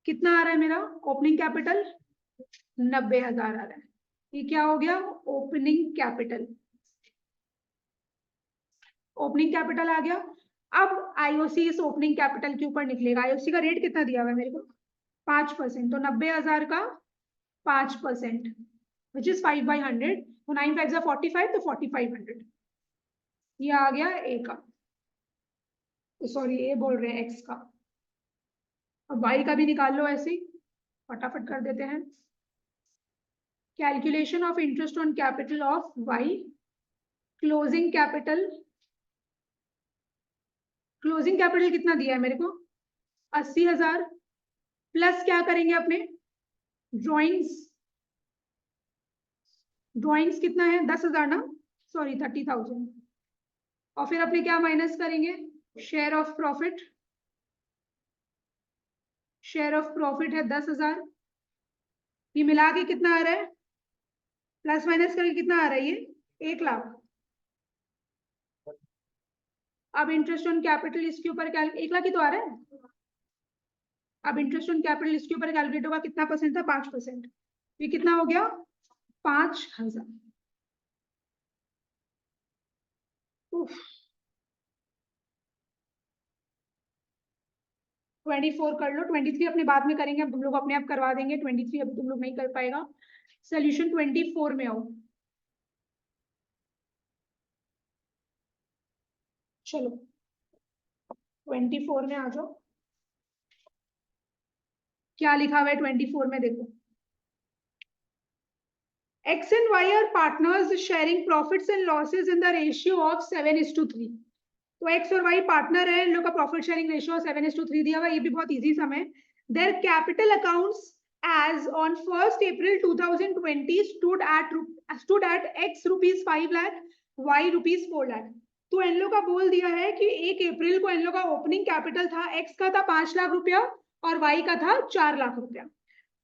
कितना आ रहा है मेरा ओपनिंग कैपिटल, 90,000 आ रहा है। ये क्या हो गया, ओपनिंग कैपिटल, ओपनिंग कैपिटल आ गया। अब आईओसी इस ओपनिंग कैपिटल के ऊपर निकलेगा। आईओसी का रेट कितना दिया हुआ है मेरे को, 5%। तो 90,000 का 5% विच इज 5/100। तो 9 5 45, तो 4,500 ये आ गया ए का, सॉरी ए बोल रहे हैं एक्स का। अब वाई का भी निकाल लो ऐसे ही, फटाफट कर देते हैं। Calculation of interest on capital of Y, closing capital, closing capital कितना दिया है मेरे को, 80,000 प्लस क्या करेंगे अपने ड्रॉइंग्स, ड्रॉइंग्स कितना है 10,000 ना, सॉरी 30,000। और फिर अपने क्या माइनस करेंगे, share of profit. Share of profit है 10,000, ये मिला के कितना आ रहा है, प्लस माइनस करके कितना आ रहा है ये 1,00,000। अब इंटरेस्ट ऑन कैपिटल इसके ऊपर 1,00,000 ही तो आ रहा है। अब इंटरेस्ट ऑन कैपिटल इसके ऊपर कैलकुलेट होगा, कितना परसेंट था, 5%। ये कितना हो गया, 5,000। 24 कर लो, 23 अपने बाद में करेंगे, अब तुम लोग अपने आप करवा देंगे, 23 अभी तुम लोग नहीं कर पाएगा। सोल्यूशन 24 में आओ, चलो 24 में आ जाओ। क्या लिखा हुआ है 24 में, देखो, X and Y are partners sharing profits and losses in the ratio of 7:3। तो X और Y पार्टनर है, इन लोग का प्रॉफिट शेयरिंग रेशियो 7:3 दिया हुआ है, ये भी बहुत इजी सम है। Their capital accounts as on 1st April 2020 stood at X rupees 5 lakh, Y rupees 4 lakh। तो इन लोग का बोल दिया है कि 1 अप्रैल को इन लोग का ओपनिंग कैपिटल था, X का था 5 लाख रुपया और Y का था 4 लाख रुपया।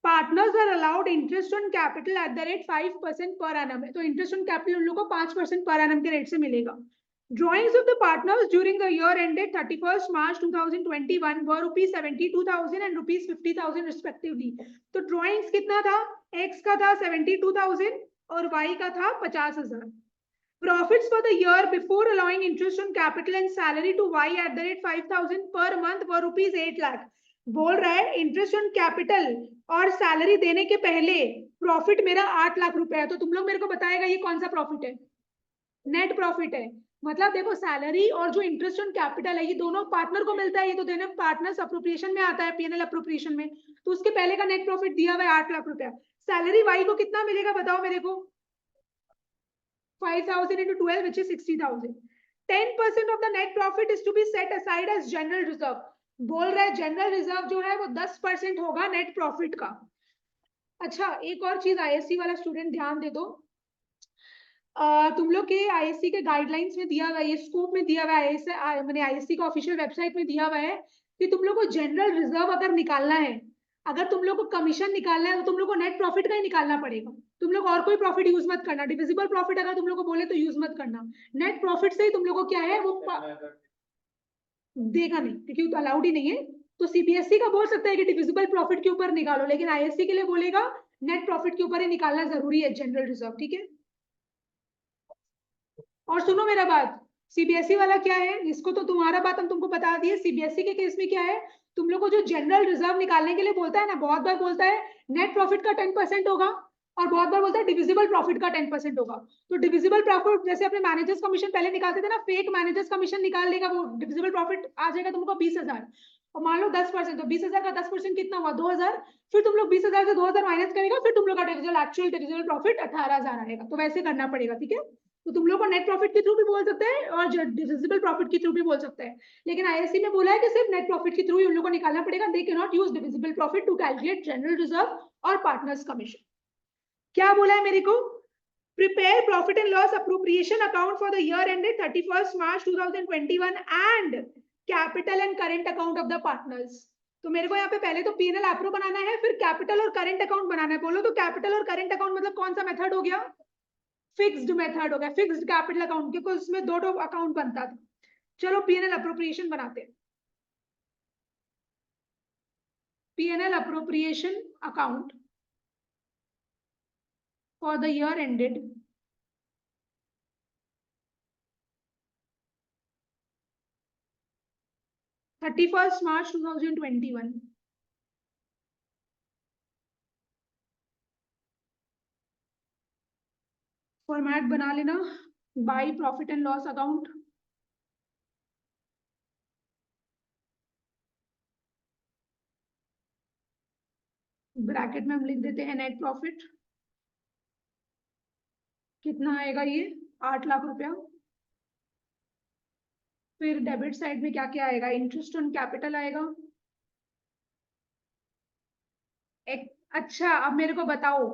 Partners are allowed interest on capital at the rate 5% per annum है, तो इंटरेस्ट ऑन कैपिटल उन लोगों को 5% पर एनम के रेट से मिलेगा। Drawings of the partners during the year ended 31st March 2021 were rupees 72,000 and rupees 50,000 respectively। तो drawings कितना था, X का था 72,000 और Y का था 50,000। Profits for the year before allowing interest on capital and salary to Y at the rate 5,000 per month were rupees 8 lakh। बोल रहा है इंटरेस्ट ऑन कैपिटल और सैलरी देने के पहले प्रॉफिट मेरा 8 लाख रुपए है, तो तुम लोग मेरे को बताएगा ये कौन सा प्रॉफिट है, नेट प्रॉफिट है। मतलब देखो सैलरी और जो इंटरेस्ट ऑन कैपिटल है ये दोनों पार्टनर को मिलता है, ये तो दोनों पार्टनर्स अप्रोप्रिएशन में आता है, पीएनएल अप्रोप्रिएशन में, तो उसके पहले का नेट प्रॉफिट दिया हुआ है 8 लाख रुपया। सैलरी वाई को कितना मिलेगा बताओ मेरे को, 5,000 into 12 which is 60,000। 10% of the net profit is to be set aside as general reserve। बोल रहा है जनरल रिजर्व जो है वो 10% होगा नेट प्रॉफिट का। अच्छा एक और चीज आईएससी वाला स्टूडेंट ध्यान दे दो, तुम लोग के आईएससी के गाइडलाइंस में दिया हुआ है, ये स्कोप में दिया हुआ है, मैंने आईएससी का ऑफिशियल वेबसाइट में दिया हुआ है कि तुम लोग को जनरल रिजर्व अगर निकालना है, अगर तुम लोग को कमीशन निकालना है तो तुम लोग को नेट प्रॉफिट का ही निकालना पड़ेगा। तुम लोग और कोई प्रॉफिट यूज मत करना, डिविजिबल प्रॉफिट अगर तुम लोग को बोले तो यूज मत करना, नेट प्रॉफिट से ही तुम लोग को क्या है वो देगा नहीं, क्योंकि तो अलाउड ही नहीं है। तो सीबीएसई का बोल सकता है कि डिविजिबल प्रॉफिट के ऊपर निकालो, लेकिन आईएससी के लिए बोलेगा नेट प्रॉफिट के ऊपर ही निकालना जरूरी है जनरल रिजर्व, ठीक है। और सुनो मेरा बात, सीबीएसई वाला क्या है, इसको तो तुम्हारा बात हम तुमको बता दिए, सीबीएसई के केस में क्या है, तुम लोग को जो जनरल रिजर्व निकालने के लिए बोलता है ना, बहुत बार बोलता है नेट प्रॉफिट का 10% होगा और बहुत बार बोलता है डिविजिबल प्रॉफिट का 10% होगा। तो डिविजिबल प्रॉफिट जैसे अपने मैनेजर्स कमीशन पहले निकालते थे ना, फेक मैनेजर्स कमीशन निकाल देगा, वो डिविजिबल प्रॉफिट आ जाएगा तुमको 20,000 और मान लो 10%, तो 20,000 का 10% कितना हुआ 2,000, फिर तुम लोग 20,000 से 2,000 माइनस करेगा, फिर तुम लोग का डिविजिबल एक्चुअल डिविजिबल प्रॉफिट 18,000 आएगा। तो वैसे करना पड़ेगा, ठीक है। तो तुम लोग को नेट प्रॉफिट के थ्रू भी बोल सकते हैं और डिविजिबल प्रॉफिट के थ्रू भी बोल सकते हैं, लेकिन आईएससी में बोला है कि सिर्फ नेट प्रॉफिट के थ्रू ही उन लोगों को निकालना पड़ेगा, they can not use divisible profit to calculate general reserve और पार्टनर्स कमीशन। क्या बोला है मेरे को, prepare profit and loss appropriation account for the year ended 31st March 2021 and capital and current account of the partners। तो मेरे को यहाँ पे पहले तो पीएनएल एप्रो बनाना है, फिर कैपिटल और करंट अकाउंट बनाना है। बोलो तो कैपिटल और करंट अकाउंट मतलब कौन सा मेथड हो गया, फिक्स्ड मेथड हो गया, फिक्स्ड कैपिटल अकाउंट, क्योंकि उसमें दो अकाउंट बनता था। चलो पीएनएल अप्रोप्रिएशन बनाते हैं, PNL appropriation account for the year ended 31st March 2021। Format बना लेना, by profit and loss account, bracket में हम लिख देते हैं नेट प्रॉफिट, कितना आएगा ये 8 लाख रुपया। फिर डेबिट साइड में क्या क्या आएगा, इंटरेस्ट ऑन कैपिटल आएगा। अच्छा अब मेरे को बताओ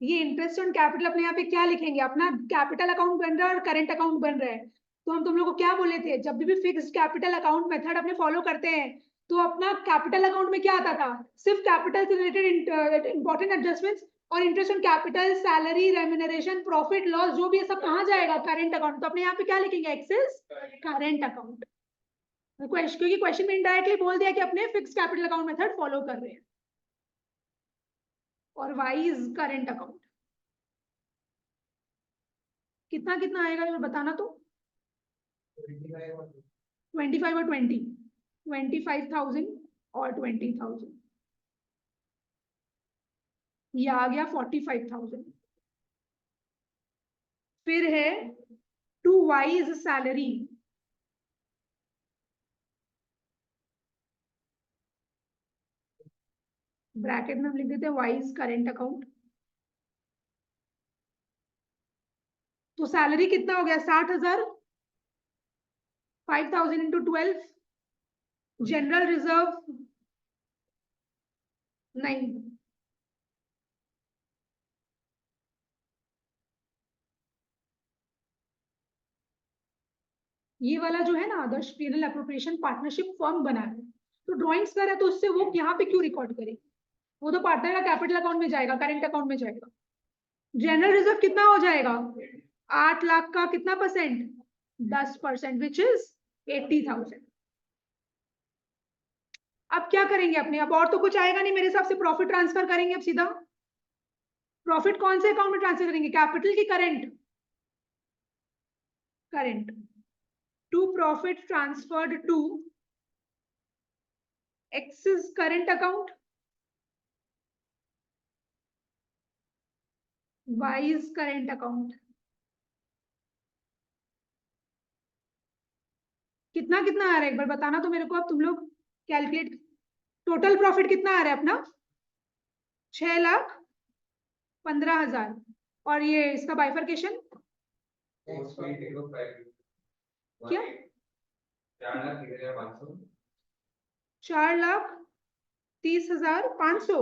ये इंटरेस्ट ऑन कैपिटल अपने यहाँ पे क्या लिखेंगे, अपना कैपिटल अकाउंट बन रहा है और करंट अकाउंट बन रहा है। तो हम तुम लोग को क्या बोले थे, जब भी फिक्स्ड कैपिटल अकाउंट मेथड अपने फॉलो करते हैं तो अपना कैपिटल अकाउंट में क्या आता था, सिर्फ कैपिटल से रिलेटेड इंपॉर्टेंट एडजस्टमेंट्स और interest on capital, salary, remuneration, profit loss, जो भी है सब कहाँ जाएगा, करंट अकाउंट। तो अपने यहाँ पे क्या लिखेंगे, एक्सेस करंट अकाउंट, क्योंकि क्वेश्चन में इनडायरेक्टली बोल दिया कि अपने fix capital account method follow कर रहे हैं। और वाई इज करंट अकाउंट। कितना कितना आएगा ये बताना तो, 25 और 20, 25,000 और 20,000, ये आ गया 45,000। फिर है to Y is salary, bracket में हम लिख देते हैं वाई इज करेंट अकाउंट। तो सैलरी कितना हो गया, 60,000, 5,000 इंटू 12, जनरल रिजर्व नहीं, ये वाला जो है ना आदर्श पीएनएल एप्रोप्रिएशन पार्टनरशिप फर्म बना है, तो ड्रॉइंग्स कर है तो उससे वो यहाँ पे क्यों रिकॉर्ड करे, वो तो पार्टनर का कैपिटल अकाउंट में जाएगा, करेंट अकाउंट में जाएगा। जनरल रिजर्व कितना हो जाएगा, 8 लाख का कितना परसेंट, 10%, विच इज 80,000। अब क्या करेंगे अपने, अब और तो कुछ आएगा नहीं मेरे हिसाब से, प्रॉफिट ट्रांसफर करेंगे अब सीधा। प्रॉफिट कौन से अकाउंट में ट्रांसफर करेंगे, कैपिटल की current, current to profit transferred to X's current account, Y's current account. कितना कितना आ रहा है एक बार बताना तो मेरे को, अब तुम लोग कैलकुलेट। टोटल प्रॉफिट कितना आ रहा है अपना, 6,15,000, और ये इसका बाइफर्केशन क्या, 4,30,500,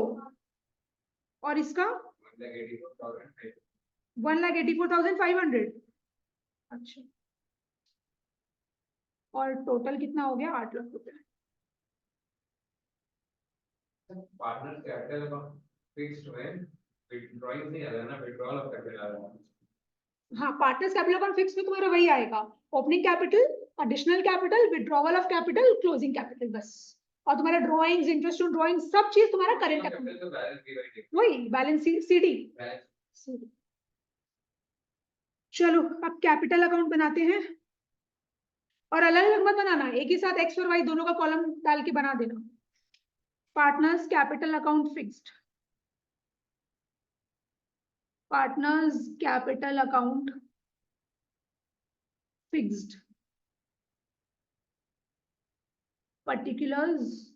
और इसका 1,84,500। अच्छा, और टोटल कितना हो गया, 8 लाख रुपए। पार्टनर कैपिटल अकाउंट फिक्स्ड में विड्रॉइंग नहीं आ रहा ना, विड्रॉल ऑफ कैपिटल आ रहा है। हाँ, पार्टनर्स कैपिटल अकाउंट फिक्स में तुम्हारा वही आएगा, opening capital, additional capital, withdrawal of capital, closing capital, बस। और तुम्हारा ड्रॉइंग्स, इंटरेस्ट ऑन ड्रॉइंग, सब चीज तुम्हारा करेंट अकाउंट, तो बैलेंस भी वही वही बैलेंस सीडी। चलो अब कैपिटल अकाउंट बनाते हैं, और अलग अलग मत बनाना, एक ही साथ एक्स और वाई दोनों का कॉलम डाल के बना देना। Partners capital account fixed, partners capital account fixed, particulars,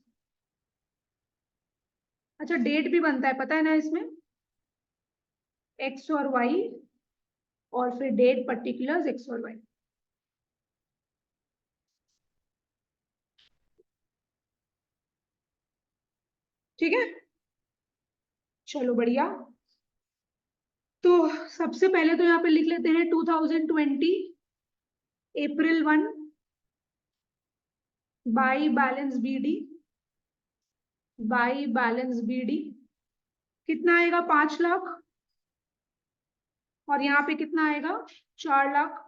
अच्छा डेट भी बनता है पता है ना इसमें, एक्स और वाई, और फिर डेट पर्टिकुलर्स एक्स और वाई। ठीक है, चलो बढ़िया। तो सबसे पहले तो यहाँ पे लिख लेते हैं 2020 अप्रैल 1 by balance BD, by balance BD कितना आएगा, 5 लाख, और यहाँ पे कितना आएगा, 4 लाख।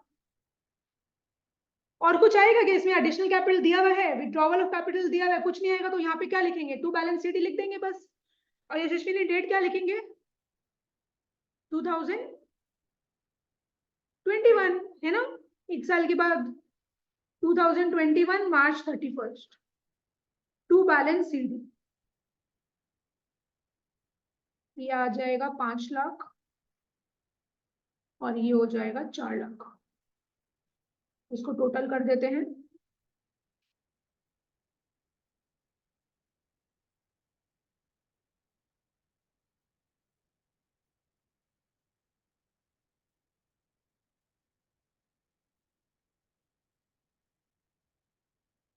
और कुछ आएगा क्या इसमें, एडिशनल कैपिटल दिया हुआ है, विड्रॉवल ऑफ कैपिटल दिया हुआ है, कुछ नहीं आएगा, तो यहाँ पे क्या लिखेंगे, टू बैलेंस शीट लिख देंगे बस। और यशस्वी ने डेट क्या लिखेंगे, 2021 है ना, एक साल के बाद, 2021 मार्च 31, टू बैलेंस शीट, ये आ जाएगा 5 लाख, और ये हो जाएगा 4 लाख। इसको टोटल कर देते हैं,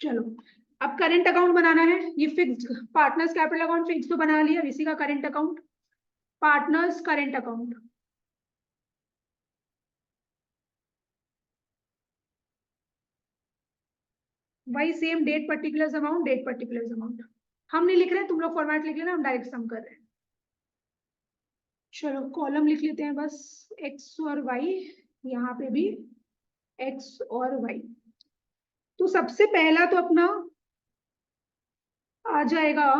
चलो अब करंट अकाउंट बनाना है, ये fixed partners capital account fix तो बना लिया, इसी का current account. Partners current account, वही same date particular amount, date particular amount. हम नहीं लिख रहे हैं, तुम लोग फॉर्मेट लिख लेना, हम डायरेक्ट सम कर रहे हैं। चलो कॉलम लिख लेते हैं बस, एक्स और वाई, यहाँ पे भी एक्स और वाई। तो सबसे पहला तो अपना आ जाएगा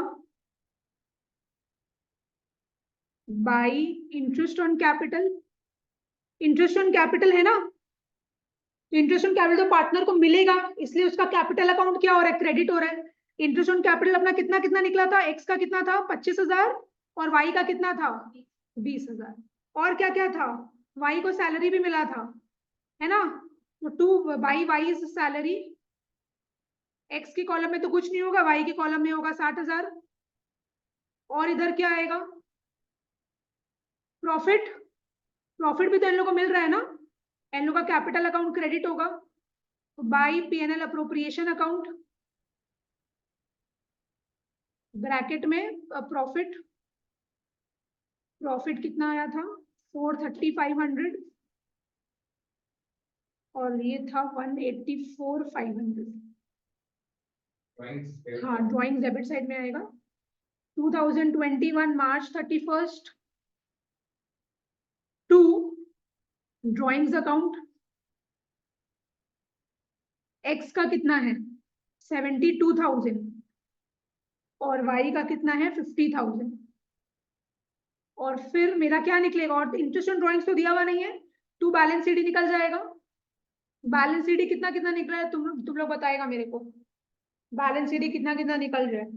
by interest on capital. Interest on capital है ना, तो इंटरेस्ट ऑन कैपिटल तो पार्टनर को मिलेगा, इसलिए उसका कैपिटल अकाउंट क्या हो रहा है, क्रेडिट हो रहा है। इंटरेस्ट ऑन कैपिटल अपना कितना कितना निकला था, एक्स का कितना था 25,000 और वाई का कितना था 20,000। और क्या क्या था, वाई को सैलरी भी मिला था, है ना, तो two by Y is salary. X के कॉलम में तो कुछ नहीं होगा, वाई के कॉलम में होगा 60,000। और इधर क्या आएगा, प्रॉफिट। प्रॉफिट भी तो इन लोगों को मिल रहा है ना, इन लोगों का कैपिटल अकाउंट क्रेडिट होगा, तो by PNL appropriation account, bracket में प्रॉफिट। प्रॉफिट कितना आया था 430,500 और ये था 184,500। ड्राइंग्स हाँ ड्राइंग डेबिट साइड में आएगा। 2021 मार्च 31 टू ड्राइंग्स अकाउंट, एक्स का कितना है 72,000 और वाई का कितना है 50,000। और फिर मेरा क्या निकलेगा, और इंटरेस्ट ऑन ड्राइंग्स तो दिया हुआ नहीं है, टू बैलेंस शीट निकल जाएगा। बैलेंस शीट कितना कितना निकला है, तुम लोग बताएगा मेरे को, बैलेंस शीट कितना कितना निकल रहा है।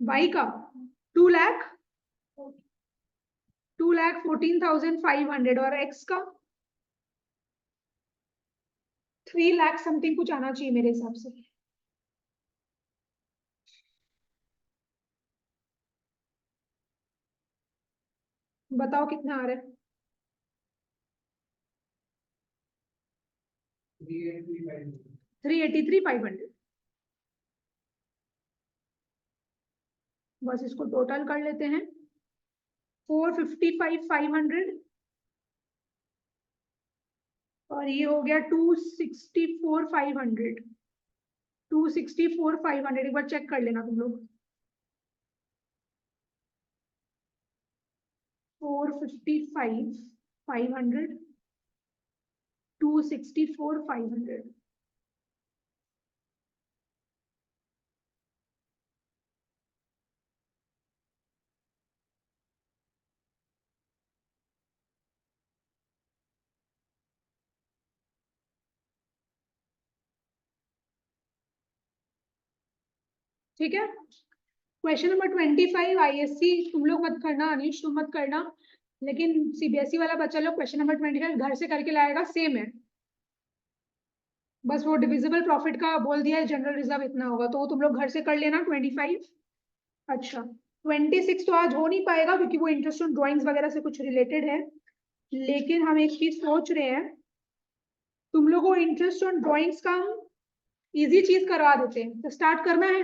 वाई का 2,14,500 और एक्स का 3 लाख समथिंग कुछ आना चाहिए मेरे हिसाब से। बताओ कितना आ रहा है। 383,500। बस इसको टोटल कर लेते हैं, 455,500 और ये हो गया 264,500। 264,500 एक बार चेक कर लेना तुम लोग। 455,500 264,500। ठीक है, क्वेश्चन नंबर 25 आईएससी तुम लोग मत करना, अनिश तुम मत करना, लेकिन सीबीएसई वाला बच्चा लोग क्वेश्चन नंबर 25 घर से करके लाएगा, सेम है, बस वो डिविजिबल प्रॉफिट का बोल दिया है, जनरल रिजर्व इतना होगा, तो वो तुम लोग घर से कर लेना 25। अच्छा 26 तो आज हो नहीं पाएगा क्योंकि वो इंटरेस्ट ऑन ड्राइंग्स वगैरह से कुछ रिलेटेड है, लेकिन हम एक चीज सोच रहे हैं, तुम लोग को इंटरेस्ट ऑन ड्राइंग्स का हम इजी चीज करवा देते हैं, तो स्टार्ट करना है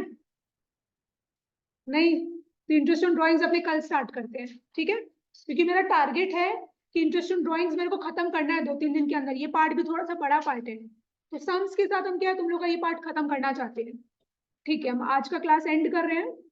नहीं, तो इंटरेस्ट ऑन ड्राइंग्स अपने कल स्टार्ट करते हैं, ठीक है, क्योंकि मेरा टारगेट है कि इंटरेस्ट ऑन ड्राइंग्स मेरे को खत्म करना है 2-3 दिन के अंदर, ये पार्ट भी थोड़ा सा बड़ा पार्ट है, तो सम्स के साथ हम क्या है तुम लोग का ये पार्ट खत्म करना चाहते हैं। ठीक है, हम आज का क्लास एंड कर रहे हैं।